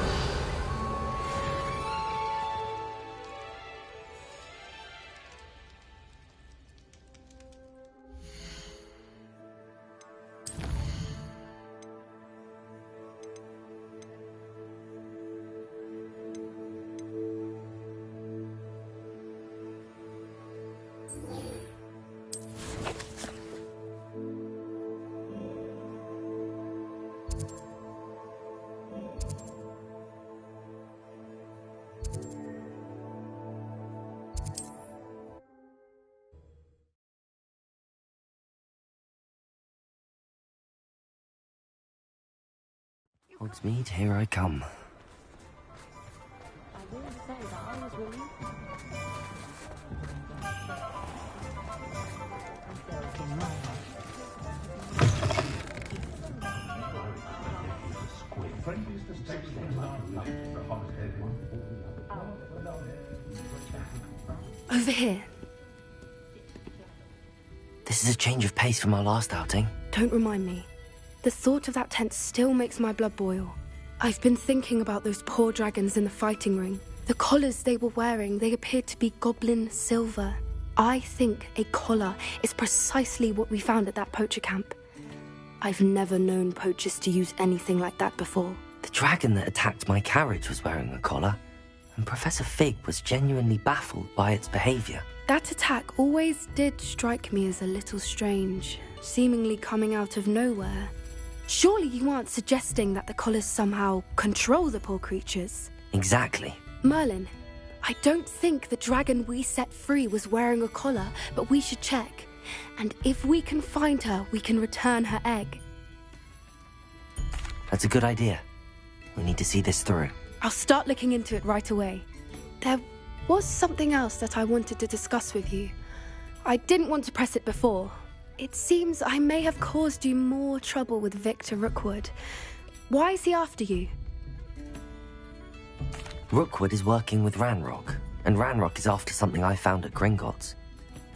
[SPEAKER 2] Hogsmeade, here I come.
[SPEAKER 3] I will say that I was relieved.
[SPEAKER 8] Over here.
[SPEAKER 2] This is a change of pace from our last outing.
[SPEAKER 8] Don't remind me. The thought of that tent still makes my blood boil. I've been thinking about those poor dragons in the fighting ring. The collars they were wearing, they appeared to be goblin silver. I think a collar is precisely what we found at that poacher camp. I've never known poachers to use anything like that before.
[SPEAKER 2] The dragon that attacked my carriage was wearing a collar, and Professor Fig was genuinely baffled by its behavior.
[SPEAKER 8] That attack always did strike me as a little strange, seemingly coming out of nowhere. Surely you aren't suggesting that the collars somehow control the poor creatures?
[SPEAKER 2] Exactly.
[SPEAKER 8] Merlin, I don't think the dragon we set free was wearing a collar, but we should check. And if we can find her, we can return her egg.
[SPEAKER 2] That's a good idea. We need to see this through.
[SPEAKER 8] I'll start looking into it right away. There was something else that I wanted to discuss with you. I didn't want to press it before. It seems I may have caused you more trouble with Victor Rookwood. Why is he after you?
[SPEAKER 2] Rookwood is working with Ranrock, and Ranrock is after something I found at Gringotts.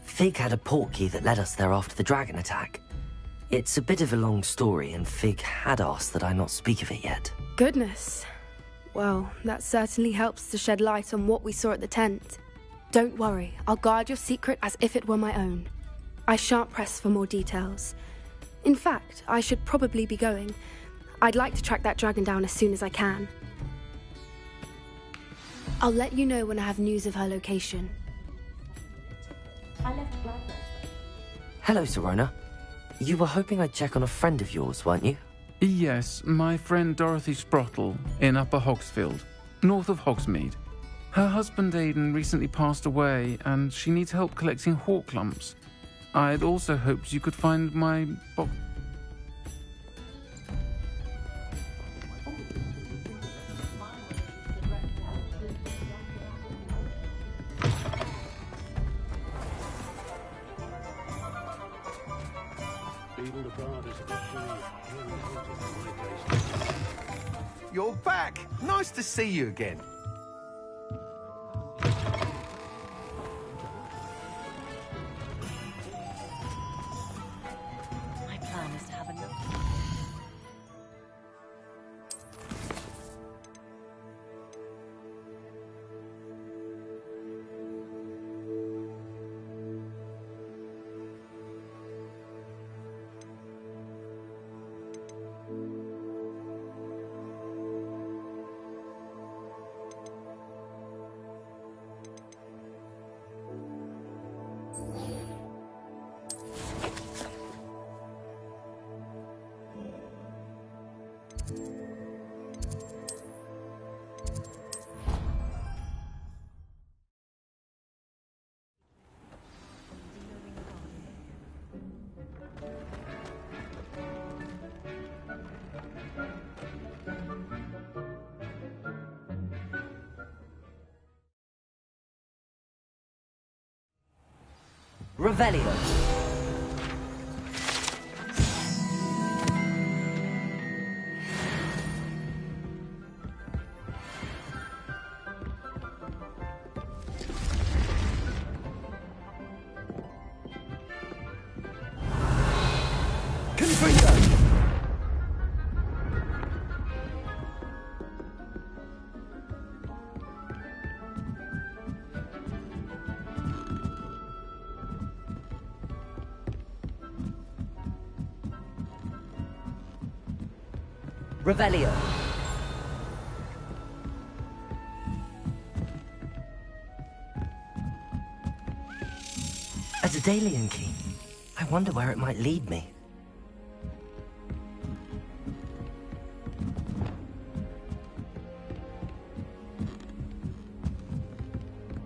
[SPEAKER 2] Fig had a portkey that led us there after the dragon attack. It's a bit of a long story, and Fig had asked that I not speak of it yet.
[SPEAKER 8] Goodness. Well, that certainly helps to shed light on what we saw at the tent. Don't worry, I'll guard your secret as if it were my own. I shan't press for more details. In fact, I should probably be going. I'd like to track that dragon down as soon as I can. I'll let you know when I have news of her location.
[SPEAKER 2] Hello, Serona. You were hoping I'd check on a friend of yours, weren't you?
[SPEAKER 15] Yes, my friend Dorothy Sprottle in Upper Hogsfield, north of Hogsmeade. Her husband Aidan recently passed away, and she needs help collecting hawk lumps. I'd also hoped you could find my box.
[SPEAKER 16] You're back! Nice to see you again.
[SPEAKER 4] My plan is to have a look.
[SPEAKER 2] Revelio. Revelio. A Daedalian key. I wonder where it might lead me.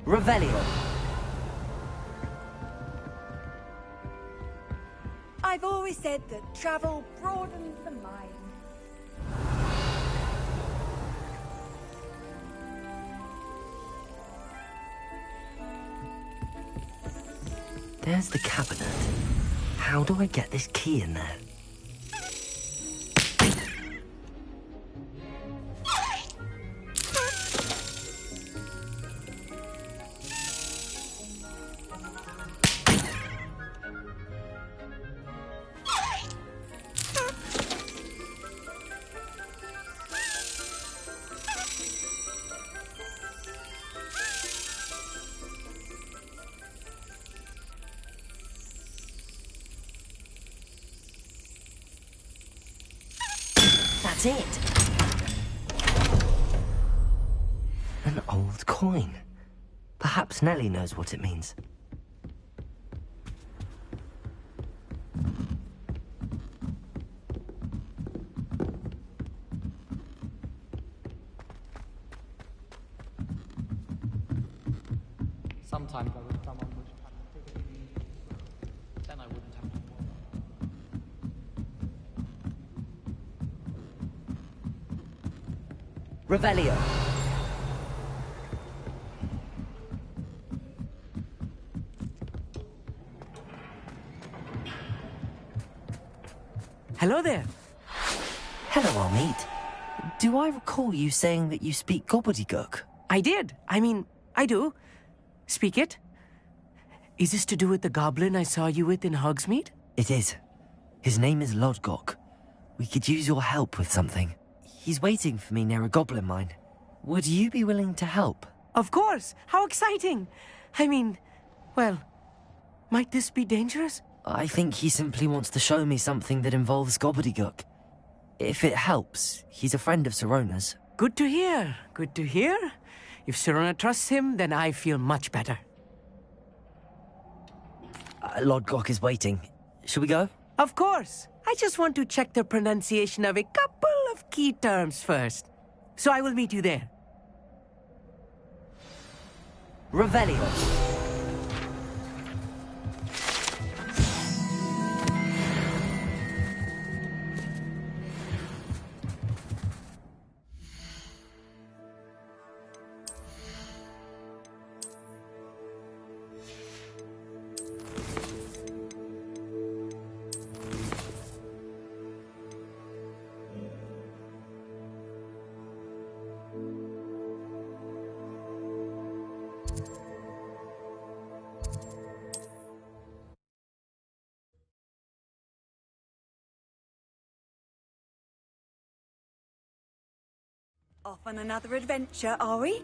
[SPEAKER 2] Revelio.
[SPEAKER 4] I've always said that travel broadens the mind.
[SPEAKER 2] There's the cabinet. How do I get this key in there? That's it. An old coin. Perhaps Nellie knows what it means.
[SPEAKER 17] Sometimes I wish someone would try to take it easy. Then I wouldn't have to worry.
[SPEAKER 2] Revelio.
[SPEAKER 18] Hello there.
[SPEAKER 2] Hello, old meat. Do I recall you saying that you speak gobbledygook?
[SPEAKER 18] I did. I mean, I do. Speak it. Is this to do with the goblin I saw you with in Hogsmeade?
[SPEAKER 2] It is. His name is Lodgok. We could use your help with something. He's waiting for me near a goblin mine. Would you be willing to help?
[SPEAKER 18] Of course. How exciting. I mean, well, might this be dangerous?
[SPEAKER 2] I think he simply wants to show me something that involves gobbledygook. If it helps, he's a friend of Sirona's.
[SPEAKER 18] Good to hear. Good to hear. If Sirona trusts him, then I feel much better.
[SPEAKER 2] Lodgok is waiting. Shall we go?
[SPEAKER 18] Of course. I just want to check the pronunciation of a couple of key terms first. So I will meet you there.
[SPEAKER 2] Revelio.
[SPEAKER 4] Off on another adventure, are we?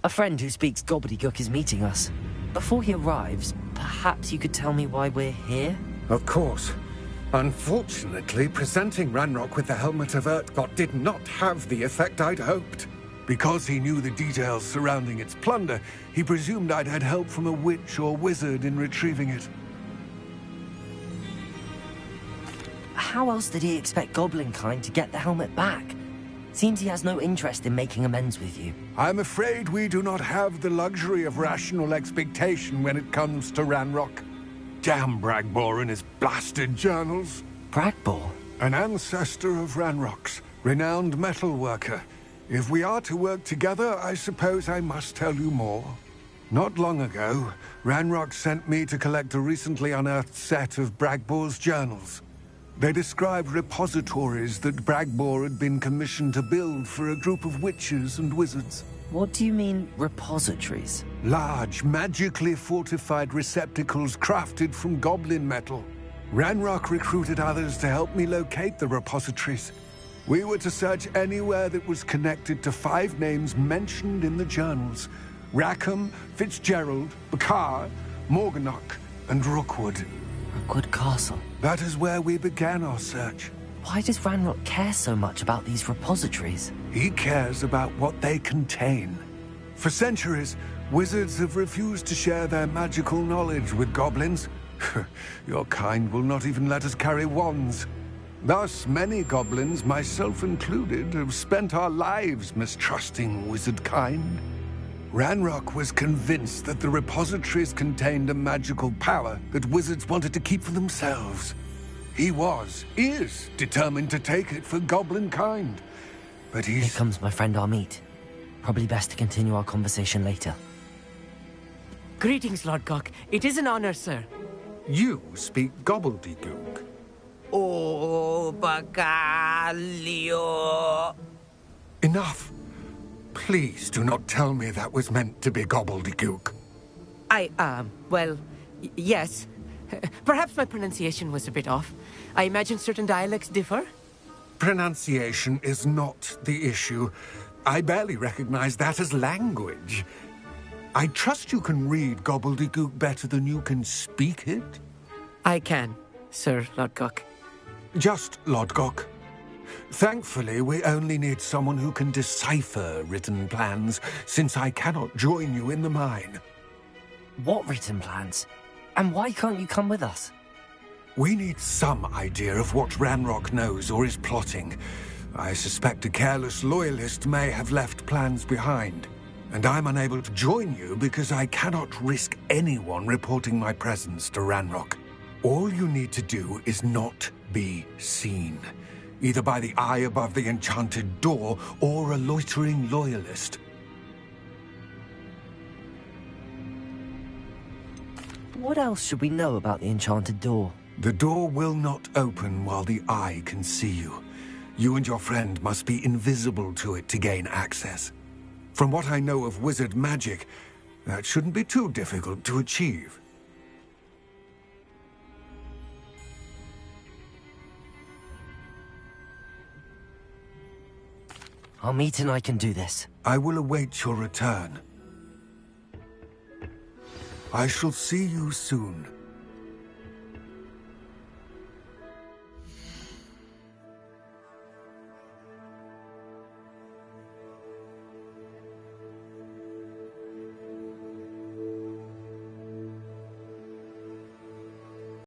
[SPEAKER 2] A friend who speaks gobbledygook is meeting us. Before he arrives, perhaps you could tell me why we're here?
[SPEAKER 5] Of course. Unfortunately, presenting Ranrock with the Helmet of Urtkot did not have the effect I'd hoped. Because he knew the details surrounding its plunder, he presumed I'd had help from a witch or wizard in retrieving it.
[SPEAKER 2] How else did he expect Goblinkind to get the helmet back? Seems he has no interest in making amends with you.
[SPEAKER 5] I'm afraid we do not have the luxury of rational expectation when it comes to Ranrock. Damn Bragbor and his blasted journals.
[SPEAKER 2] Bragbor?
[SPEAKER 5] An ancestor of Ranrock's, renowned metalworker. If we are to work together, I suppose I must tell you more. Not long ago, Ranrock sent me to collect a recently unearthed set of Bragbor's journals. They described repositories that Bragbor had been commissioned to build for a group of witches and wizards.
[SPEAKER 2] What do you mean, repositories?
[SPEAKER 5] Large, magically fortified receptacles crafted from goblin metal. Ranrock recruited others to help me locate the repositories. We were to search anywhere that was connected to 5 names mentioned in the journals. Rackham, Fitzgerald, Bakar, Morganach, and Rookwood.
[SPEAKER 2] Rookwood Castle?
[SPEAKER 5] That is where we began our search.
[SPEAKER 2] Why does Ranrock care so much about these repositories?
[SPEAKER 5] He cares about what they contain. For centuries, wizards have refused to share their magical knowledge with goblins. Your kind will not even let us carry wands. Thus, many goblins, myself included, have spent our lives mistrusting wizard kind. Ranrock was convinced that the repositories contained a magical power that wizards wanted to keep for themselves. He is determined to take it for goblin kind. But he's...
[SPEAKER 2] Here comes my friend Amit. Probably best to continue our conversation later.
[SPEAKER 18] Greetings, Lord Cock. It is an honor, sir.
[SPEAKER 5] You speak gobbledygook.
[SPEAKER 18] Oh, Bacalio.
[SPEAKER 5] Enough. Please do not tell me that was meant to be gobbledygook.
[SPEAKER 18] Yes. Perhaps my pronunciation was a bit off. I imagine certain dialects differ.
[SPEAKER 5] Pronunciation is not the issue. I barely recognize that as language. I trust you can read gobbledygook better than you can speak it?
[SPEAKER 18] I can, Sir Lodgok.
[SPEAKER 5] Just Lodgok. Thankfully, we only need someone who can decipher written plans, since I cannot join you in the mine.
[SPEAKER 2] What written plans? And why can't you come with us?
[SPEAKER 5] We need some idea of what Ranrock knows or is plotting. I suspect a careless loyalist may have left plans behind. And I'm unable to join you because I cannot risk anyone reporting my presence to Ranrock. All you need to do is not be seen, either by the eye above the enchanted door or a loitering loyalist.
[SPEAKER 2] What else should we know about the enchanted door?
[SPEAKER 5] The door will not open while the eye can see you. You and your friend must be invisible to it to gain access. From what I know of wizard magic, that shouldn't be too difficult to achieve.
[SPEAKER 2] Amit and I can do this.
[SPEAKER 5] I will await your return. I shall see you soon.